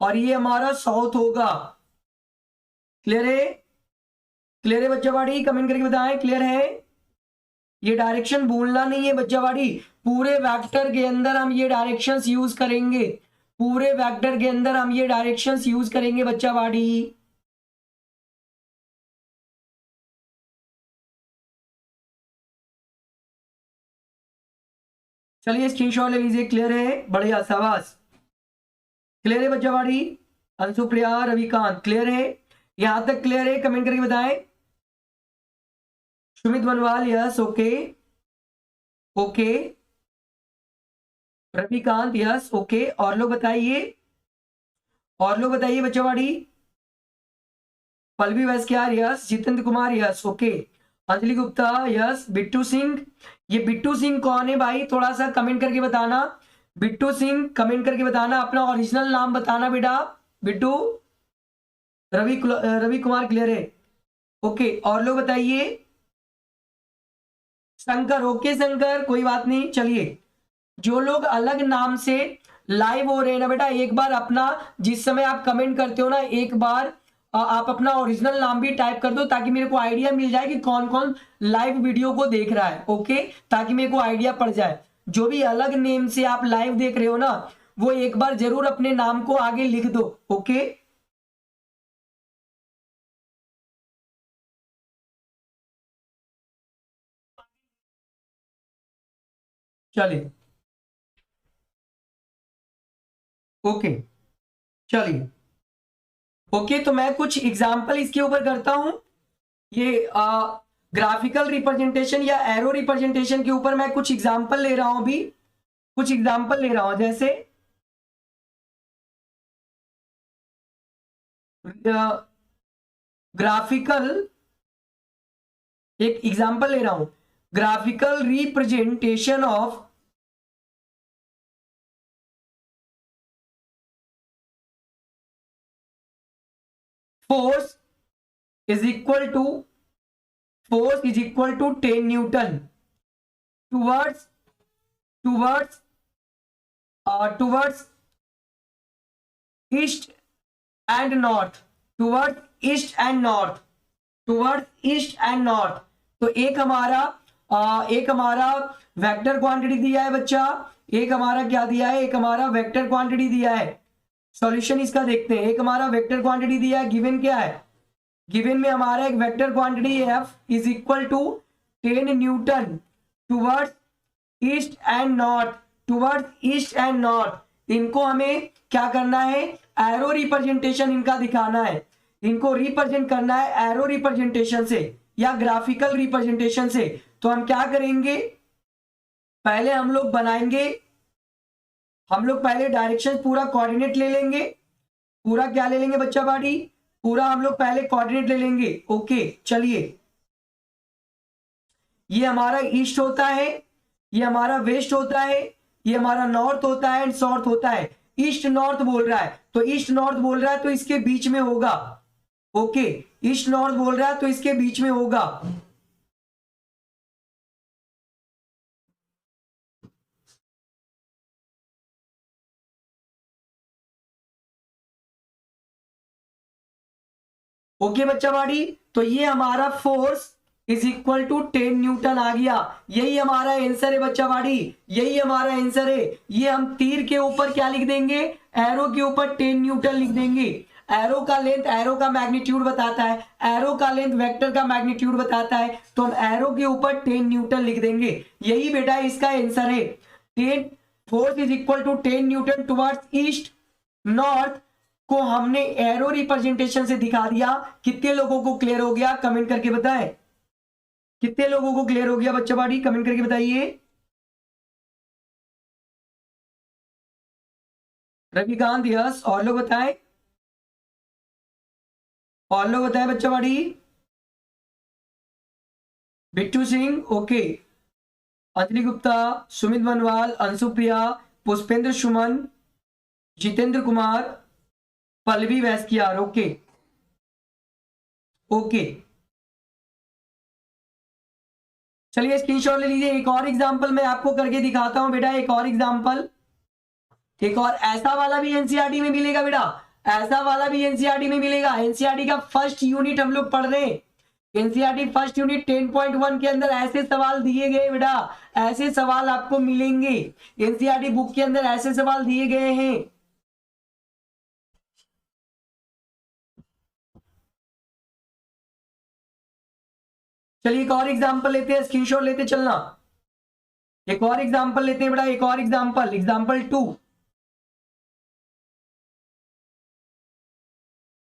और ये हमारा साउथ होगा। क्लियर है? क्लियर है बच्चा बाड़ी? कमेंट करके बताएं क्लियर है। ये डायरेक्शन भूलना नहीं है बच्चा बाड़ी, पूरे वेक्टर के अंदर हम ये डायरेक्शंस यूज करेंगे, पूरे वेक्टर के अंदर हम ये डायरेक्शंस यूज करेंगे बच्चा बाड़ी। चलिए स्क्रीनशॉट ले लीजिए। क्लियर है? बढ़िया, शाबाश। क्लियर है बच्चा बाड़ी? अंशुप्रिया, रविकांत, क्लियर है? यहां तक क्लियर है? कमेंट करके बताएं। Sumit Banwal, yes, okay okay. Ravikant, yes, okay. और लोग बताइए, और लोग बताइए बच्चा बाड़ी। पल्लवी वैस्क्यार, yes. Jitendra Kumar, yes, okay. Anjali Gupta, yes. Bittu Singh, ये बिट्टू सिंह कौन है भाई? थोड़ा सा कमेंट करके बताना। बिट्टू सिंह कमेंट करके बताना, अपना ओरिजिनल नाम बताना बेटा। बिट्टू, रवि कुमार, क्लियर है? ओके, और लोग बताइए। शंकर, ओके शंकर, कोई बात नहीं। चलिए, जो लोग अलग नाम से लाइव हो रहे हैं ना बेटा, एक बार अपना, जिस समय आप कमेंट करते हो ना, एक बार आप अपना ओरिजिनल नाम भी टाइप कर दो, ताकि मेरे को आइडिया मिल जाए कि कौन कौन लाइव वीडियो को देख रहा है। ओके, ताकि मेरे को आइडिया पड़ जाए। जो भी अलग नेम से आप लाइव देख रहे हो ना, वो एक बार जरूर अपने नाम को आगे लिख दो। ओके, चलिए, ओके, चलिए, ओके। तो मैं कुछ एग्जाम्पल इसके ऊपर करता हूं। ये ग्राफिकल रिप्रेजेंटेशन या एरो रिप्रेजेंटेशन के ऊपर मैं कुछ एग्जांपल ले रहा हूं, अभी कुछ एग्जांपल ले रहा हूं, जैसे ग्राफिकल, एक एग्जांपल ले रहा हूं, graphical representation of force is equal to 10 Newton towards east and north, towards east and north। तो एक हमारा वेक्टर क्वांटिटी दिया है बच्चा, एक हमारा क्या दिया है, एक हमारा वेक्टर क्वांटिटी दिया है। सॉल्यूशन इसका देखते हैं। एक हमारा वेक्टर क्वांटिटी दिया है, गिवन क्या है, गिवन में हमारा एक vector quantity F is equal to 10 newton towards east and north. इनको हमें क्या करना है, एरो रिप्रेजेंटेशन इनका दिखाना है, इनको रिप्रेजेंट करना है एरो रिप्रेजेंटेशन से या ग्राफिकल रिप्रेजेंटेशन से। तो हम क्या करेंगे, पहले हम लोग पहले डायरेक्शन पूरा कोऑर्डिनेट ले लेंगे, पूरा क्या ले लेंगे बच्चा बाड़ी, पूरा हम लोग पहले कोऑर्डिनेट ले लेंगे। ओके चलिए, ये हमारा ईस्ट होता है, ये हमारा वेस्ट होता है, ये हमारा नॉर्थ होता है एंड साउथ होता है। ईस्ट नॉर्थ बोल रहा है, तो ईस्ट नॉर्थ बोल रहा है तो इसके बीच में होगा। ओके, ईस्ट नॉर्थ बोल रहा है तो इसके बीच में होगा। ओके बच्चा बाड़ी, तो ये हमारा force is equal to 10 newton आ गया। यही हमारा आंसर है बच्चा बाड़ी, यही हमारा आंसर है। ये हम तीर के ऊपर क्या लिख देंगे, एरो के ऊपर 10 न्यूटन लिख देंगे। एरो का लेंथ एरो का मैग्नीट्यूड बताता है, एरो का लेंथ वेक्टर का मैग्नीट्यूड बताता है, तो हम एरो के ऊपर 10 न्यूटन लिख देंगे। यही बेटा इसका आंसर है। 10 force is equal to 10 newton towards east north को हमने एरो रिप्रेजेंटेशन से दिखा दिया। कितने लोगों को क्लियर हो गया, कमेंट करके बताएं। कितने लोगों को क्लियर हो गया बच्चा बाड़ी, कमेंट करके बताइए। रविकांत यस, और लोग बताएं, और लोग बताएं बच्चा बाड़ी। बिट्टू सिंह ओके, अंजलि गुप्ता, सुमित बनवाल, अंशुप्रिया, पुष्पेंद्र सुमन, जितेंद्र कुमार, पल्लवी वैस्कियार। ओके ओके चलिए स्क्रीनशॉट ले लीजिए। एक और एग्जांपल मैं आपको करके दिखाता हूं बेटा, एक और एग्जांपल, एक और ऐसा वाला भी एनसीईआरटी में मिलेगा बेटा, ऐसा वाला भी एनसीईआरटी में मिलेगा। एनसीईआरटी का फर्स्ट यूनिट हम लोग पढ़ रहे हैं, एनसीईआरटी फर्स्ट यूनिट 10.1 के अंदर ऐसे सवाल दिए गए बेटा, ऐसे सवाल आपको मिलेंगे। एनसीईआरटी बुक के अंदर ऐसे सवाल दिए गए हैं। चलिए एक और एग्जांपल लेते हैं, स्क्रीनशॉट लेते चलना। एक और एग्जांपल लेते हैं बेटा, एक और example, example 2,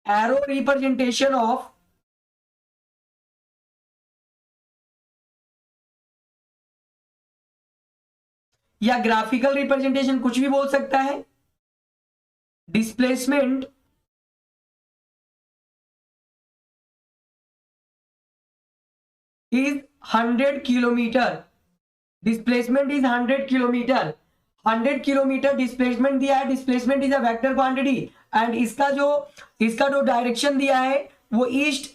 arrow representation of या ग्राफिकल रिप्रेजेंटेशन, कुछ भी बोल सकता है। Displacement is 100 kilometre, displacement is 100 kilometre, 100 kilometre displacement दिया है। Displacement is a vector quantity and इसका जो डायरेक्शन दिया है वो ईस्ट,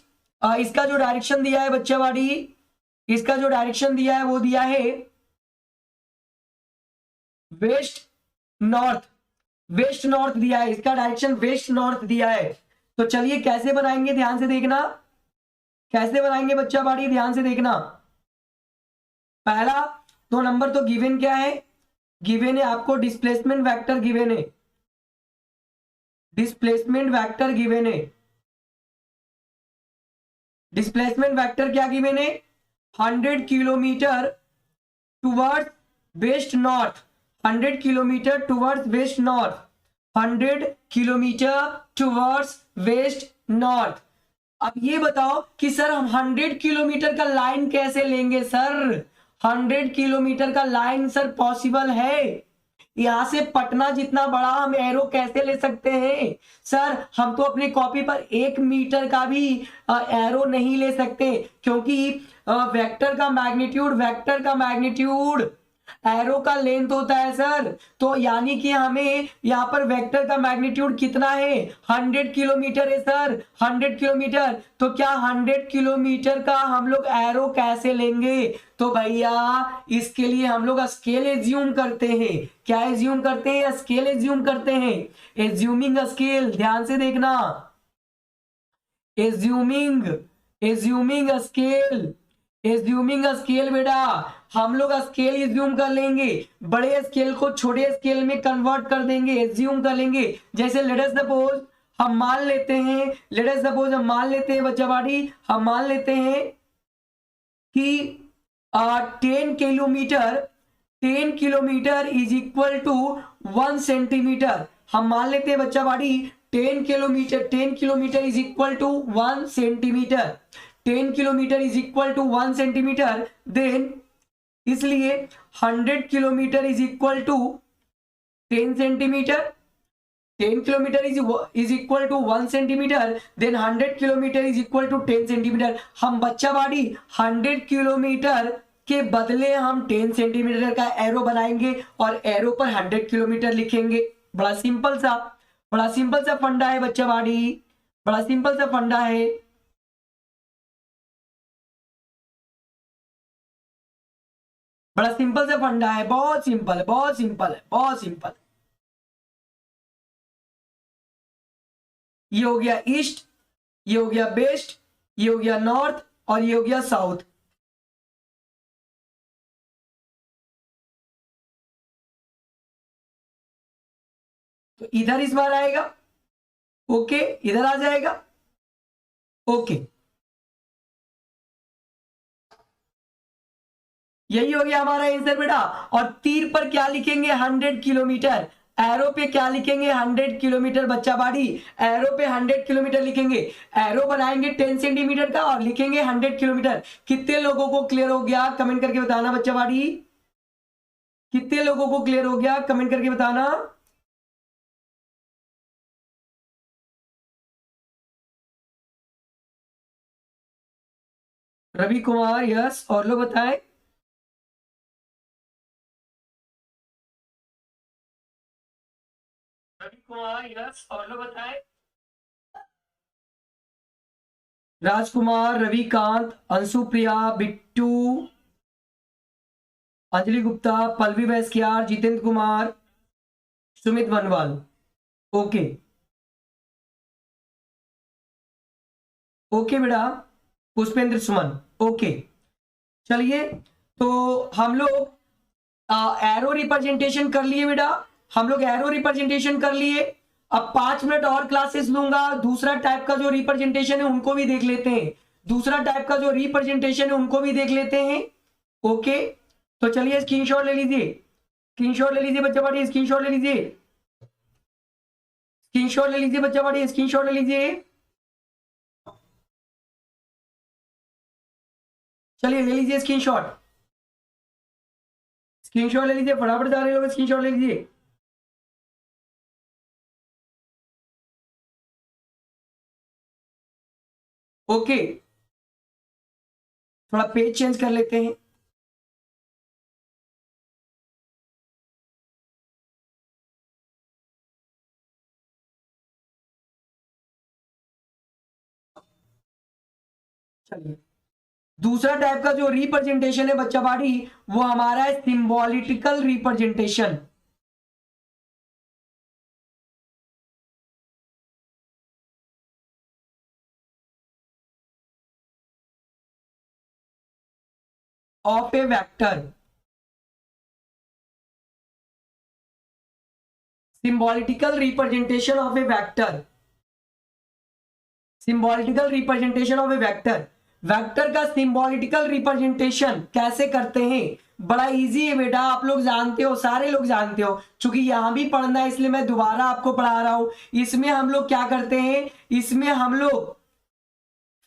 इसका जो डायरेक्शन दिया है बच्चा वाड़ी, इसका जो डायरेक्शन दिया है वो दिया है वेस्ट नॉर्थ दिया है, इसका डायरेक्शन वेस्ट नॉर्थ दिया है। तो चलिए कैसे बनाएंगे, ध्यान से देखना, कैसे बनाएंगे बच्चा बाड़ी, ध्यान से देखना। पहला तो नंबर तो गिवन क्या है, गिवन है आपको डिस्प्लेसमेंट वेक्टर गिवन है, डिस्प्लेसमेंट वेक्टर गिवन है। डिस्प्लेसमेंट वेक्टर क्या गिवन है, 100 kilometre towards west north, 100 kilometre towards west north, 100 kilometre towards west north. अब ये बताओ कि सर हम 100 किलोमीटर का लाइन कैसे लेंगे सर? 100 किलोमीटर का लाइन सर पॉसिबल है? यहां से पटना जितना बड़ा हम एरो कैसे ले सकते हैं सर? हम तो अपनी कॉपी पर 1 मीटर का भी एरो नहीं ले सकते, क्योंकि वेक्टर का मैग्नीट्यूड एरो का लेंथ होता है सर। तो यानी कि हमें यहाँ पर वेक्टर का मैग्नीट्यूड कितना है? 100 किलोमीटर है सर, 100 किलोमीटर। तो क्या 100 किलोमीटर का हम लोग एरो कैसे लेंगे? तो भैया इसके लिए हम लोग स्केल एज्यूम करते हैं। क्या एज्यूम करते हैं? स्केल एज्यूम करते हैं। एज्यूमिंग स्केल, ध्यान से देखना, एज्यूमिंग स्केल बेटा, हम लोग स्केल एज्यूम कर लेंगे, बड़े स्केल को छोटे स्केल में कन्वर्ट कर देंगे, एज्यूम कर लेंगे। जैसे लेट अस सपोज हम मान लेते हैं बच्चा, हम मान लेते हैं कि 10 kilometre is equal to 1 centimetre. हम मान लेते हैं बच्चा बाड़ी 10 kilometre is equal to 1 centimetre. 10 kilometre is equal to 1 centimetre. Then इसलिए 100 kilometre is equal to 10 centimetre. 10 kilometre is equal to 1 centimetre. Then 100 kilometre is equal to 10 centimetre. हम बच्चा बाड़ी 100 किलोमीटर के बदले हम 10 सेंटीमीटर का एरो बनाएंगे और एरो पर 100 किलोमीटर लिखेंगे। बड़ा सिंपल सा फंडा है बच्चा बाड़ी, बड़ा सिंपल सा फंडा है। बड़ा सिंपल सा फंडा है, बहुत सिंपल। ये हो गया ईस्ट, ये हो गया वेस्ट, ये हो गया नॉर्थ और ये हो गया साउथ। तो इधर इस बार आएगा, ओके, इधर आ जाएगा, ओके, यही हो गया हमारा आंसर बेटा। और तीर पर क्या लिखेंगे? 100 किलोमीटर। एरो पे क्या लिखेंगे? 100 किलोमीटर बच्चा बाड़ी, एरो पे 100 किलोमीटर लिखेंगे। एरो बनाएंगे 10 सेंटीमीटर का और लिखेंगे 100 किलोमीटर। कितने लोगों को क्लियर हो गया? कमेंट करके बताना बच्चा बाड़ी, कितने लोगों को क्लियर हो गया? कमेंट करके बताना। रवि कुमार यस, और लोग बताएं। रवि कुमार यस, और लोग बताएं। राजकुमार, रविकांत, अंशुप्रिया, बिट्टू, अंजलि गुप्ता, पल्लवी वैस्कियार, जितेंद्र कुमार, सुमित बनवाल, ओके बेटा, पुष्पेंद्र सुमन, ओके। चलिए, तो हम लोग एरो रिप्रेजेंटेशन कर लिए बेटा, हम लोग एरो रिप्रेजेंटेशन कर लिए। अब 5 मिनट और क्लासेस लूंगा, दूसरा टाइप का जो रिप्रेजेंटेशन है उनको भी देख लेते हैं, ओके। तो चलिए स्क्रीनशॉट ले लीजिए, बच्चा बाड़ी, स्क्रीनशॉट ले लीजिए, चलिए ले लीजिए स्क्रीनशॉट ले लीजिए, फटाफट जा रहे लोग, स्क्रीनशॉट ले लीजिए। ओके, थोड़ा पेज चेंज कर लेते हैं। चलिए, दूसरा टाइप का जो रिप्रेजेंटेशन है बच्चा बाड़ी, वो हमारा है symbolical representation. Of a vector, symbolical representation of a vector, vector का सिंबॉलिटिकल रिप्रेजेंटेशन कैसे करते हैं? बड़ा इजी है बेटा, आप लोग जानते हो, सारे लोग जानते हो, क्योंकि यहां भी पढ़ना है इसलिए मैं दोबारा आपको पढ़ा रहा हूं। इसमें हम लोग क्या करते हैं? इसमें हम लोग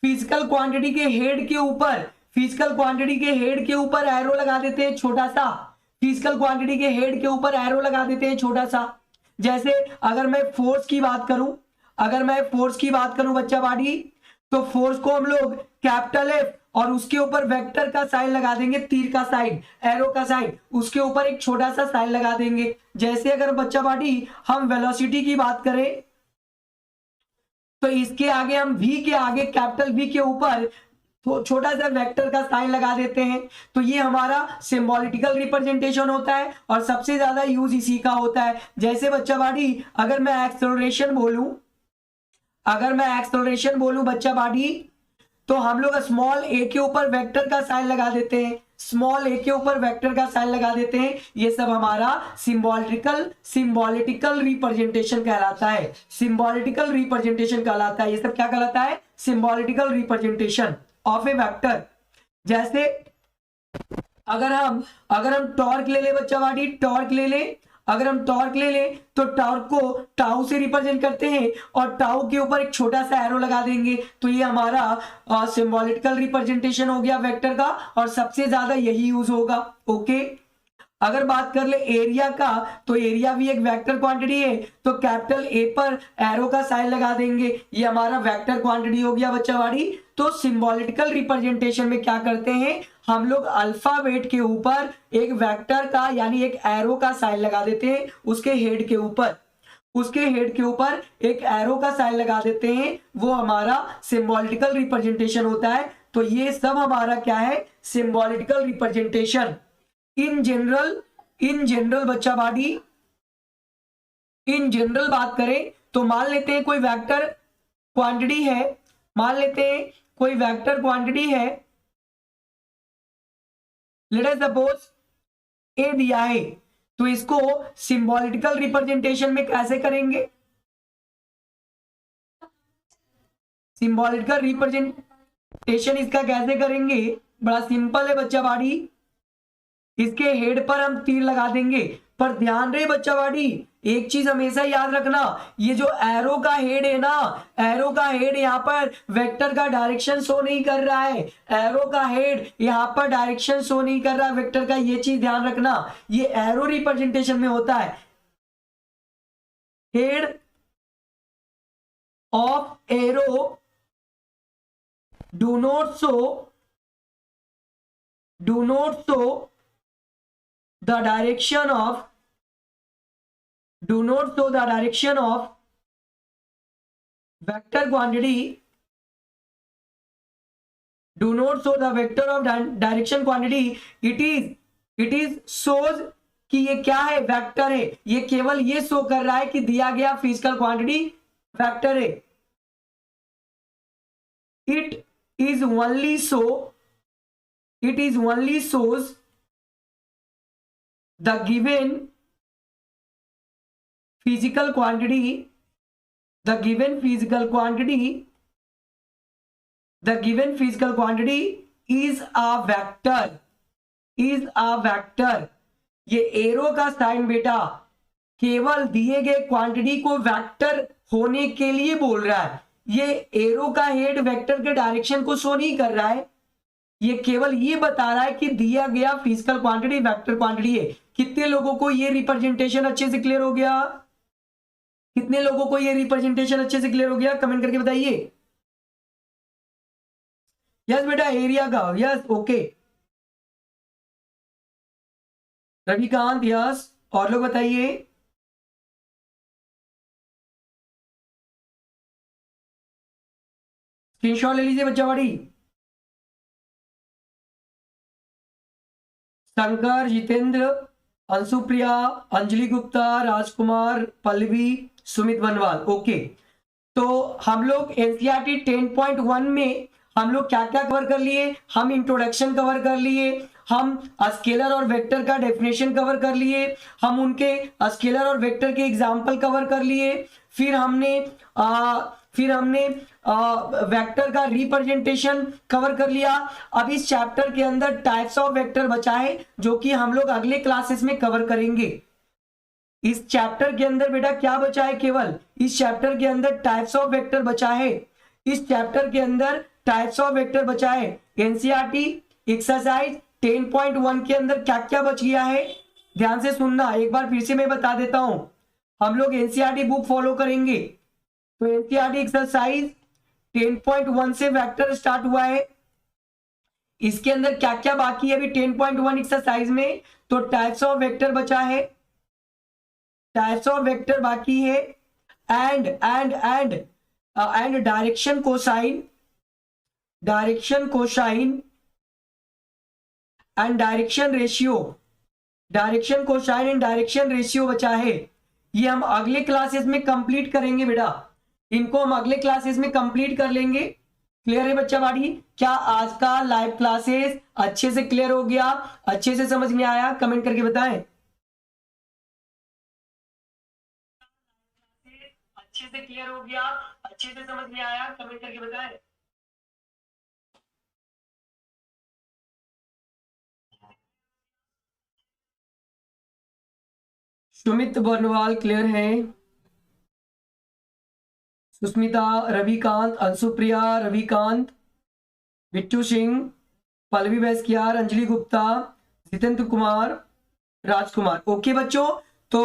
फिजिकल क्वांटिटी के हेड के ऊपर, फिजिकल क्वांटिटी के हेड के ऊपर एरो लगा देते हैं छोटा सा, फिजिकल क्वांटिटी के हेड के ऊपर एरो लगा देते हैं छोटा सा। जैसे अगर मैं फोर्स की बात करूं, अगर मैं फोर्स की बात करूं बच्चा बॉडी, तो फोर्स को हम लोग कैपिटल एफ और उसके ऊपर वेक्टर का साइन लगा देंगे, तीर का साइन, एरो का साइन, उसके ऊपर एक छोटा सा साइन लगा देंगे। जैसे अगर बच्चा बॉडी हम वेलोसिटी की बात करें, तो इसके आगे हम v के आगे कैपिटल V के ऊपर तो छोटा सा वेक्टर का साइन लगा देते हैं। तो ये हमारा सिंबॉलिकल रिप्रेजेंटेशन होता है और सबसे ज्यादा यूज इसी का होता है। जैसे बच्चा बॉडी अगर मैं एक्सेलरेशन बोलूं, अगर मैं एक्सेलरेशन बोलूं बच्चा बॉडी, तो हम लोग स्मॉल a के ऊपर वेक्टर का साइन लगा देते हैं, स्मॉल a के ऊपर वेक्टर का साइन लगा देते हैं। ये सब हमारा सिंबॉलिकल रिप्रेजेंटेशन कहलाता है, सिंबॉलिकल रिप्रेजेंटेशन कहलाता है। ये सब क्या कहलाता है? Symbolical representation of a vector. जैसे अगर हम टॉर्क ले ले बच्चा बॉडी, टॉर्क ले ले, अगर हम टॉर्क ले ले तो टॉर्क को टाउ से रिप्रेजेंट करते हैं और टाउ के ऊपर एक छोटा सा एरो लगा देंगे। तो ये हमारा सिंबॉलिकल रिप्रेजेंटेशन हो गया वेक्टर का और सबसे ज्यादा यही यूज होगा। ओके, अगर बात कर ले एरिया का, तो एरिया भी एक वेक्टर क्वांटिटी है, तो कैपिटल ए पर एरो का साइन लगा देंगे, ये हमारा वेक्टर क्वांटिटी हो गया बच्चा बॉडी। तो सिंबॉलिकल रिप्रेजेंटेशन में क्या करते हैं हम लोग, अल्फाबेट के ऊपर एक वेक्टर का यानी एक एरो का साइन लगा देते हैं, उसके हेड के ऊपर, उसके हेड के ऊपर एक एरो का साइन लगा देते हैं, वो हमारा सिंबॉलिकल रिप्रेजेंटेशन होता है। तो ये सब हमारा क्या है? Symbolical representation. इन जनरल बच्चा बॉडी, इन जनरल बात करें तो मान लेते हैं कोई वेक्टर क्वांटिटी है, मान लेते हैं कोई वेक्टर क्वांटिटी है, लेट अस सपोज ए दिया है, तो इसको सिंबॉलिकल रिप्रेजेंटेशन में कैसे करेंगे? सिंबॉलिकल रिप्रेजेंटेशन इसका कैसे करेंगे? बड़ा सिंपल है बच्चा बॉडी, इसके हेड पर हम तीर लगा देंगे। पर ध्यान रहे बच्चा बॉडी, एक चीज हमेशा याद रखना, ये जो एरो का हेड है ना, एरो का हेड यहाँ पर वेक्टर का डायरेक्शन शो नहीं कर रहा है, एरो का हेड यहाँ पर डायरेक्शन शो नहीं कर रहा है वेक्टर का, ये चीज ध्यान रखना। ये एरो रिप्रेजेंटेशन में होता है, head of arrow do not show the direction of vector quantity, do not show the vector of direction quantity, it is shows कि ये क्या है? वेक्टर है। ये केवल ये शो कर रहा है कि दिया गया फिजिकल क्वांटिटी वेक्टर है। it is only shows the given physical quantity is a vector। ये एरो का साइन बेटा केवल दिए गए क्वांटिटी को वेक्टर होने के लिए बोल रहा है। ये एरो का हेड वेक्टर के डायरेक्शन को शो नहीं कर रहा है, ये केवल ये बता रहा है कि दिया गया फिजिकल क्वांटिटी वेक्टर क्वांटिटी है। कितने लोगों को ये रिप्रेजेंटेशन अच्छे से क्लियर हो गया? कितने लोगों को ये रिप्रेजेंटेशन अच्छे से क्लियर हो गया? कमेंट करके बताइए। यस बेटा, एरिया का यस, ओके। रविकांत यस, और लोग बताइए। स्क्रीनशॉट ले लीजिए बच्चा बड़ी। शंकर, जितेंद्र, अंशुप्रिया, अंजलि गुप्ता, राजकुमार, पल्लवी, सुमित बनवाल, ओके। तो हम लोग एनसीईआरटी 10.1 में हम लोग क्या क्या कवर कर लिए? हम इंट्रोडक्शन कवर कर लिए, हम स्केलर और वेक्टर का डेफिनेशन कवर कर लिए, हम उनके स्केलर और वेक्टर के एग्जाम्पल कवर कर लिए, फिर हमने वेक्टर का रिप्रेजेंटेशन कवर कर लिया। अब इस चैप्टर के अंदर टाइप्स ऑफ वेक्टर बचा है जो कि हम लोग अगले क्लासेस में कवर करेंगे। इस चैप्टर के अंदर बेटा क्या बचा है? केवल इस चैप्टर के अंदर टाइप्स ऑफ वेक्टर बचा है। इस चैप्टर के अंदर टाइप्स ऑफ वेक्टर बचा है। एनसीईआरटी एक्सरसाइज 10.1 के अंदर क्या क्या बच गया है, ध्यान से सुनना, एक बार फिर से मैं बता देता हूं। हम लोग एनसीईआरटी बुक फॉलो करेंगे तो एनसीईआरटी एक्सरसाइज 10.1 से वेक्टर स्टार्ट हुआ है। इसके अंदर क्या क्या बाकी है अभी 10.1 एक्सरसाइज में, तो टाइप्स ऑफ वेक्टर बचा है, टाइप्स ऑफ वेक्टर बाकी है, and direction cosine and direction ratio, direction cosine and direction ratio बचा है। ये हम अगले क्लासेस में कंप्लीट करेंगे बेटा, इनको हम अगले क्लासेस में कंप्लीट कर लेंगे। क्लियर है बच्चा बाड़ी? क्या आज का लाइव क्लासेस अच्छे से क्लियर हो गया, अच्छे से समझ में आया? कमेंट करके बताएं। अच्छे से क्लियर हो गया, अच्छे से समझ में आया? कमेंट करके बताएं। सुमित बर्नवाल क्लियर है, सुस्मिता, रविकांत, अंशुप्रिया, रविकांत, बिट्टू सिंह, पल्लवी बैसकियार, अंजलि गुप्ता, जितेंद्र कुमार, राजकुमार। ओके बच्चों, तो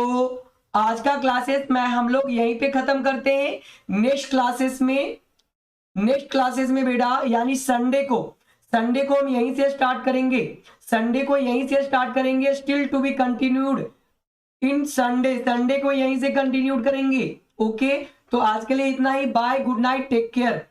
आज का क्लासेस मैं हम लोग यहीं पे खत्म करते हैं। नेक्स्ट क्लासेस में बेटा यानी संडे को हम यहीं से स्टार्ट करेंगे, still to be continued in Sunday को यहीं से कंटिन्यू करेंगे। ओके, तो आज के लिए इतना ही। Bye, good night, take care.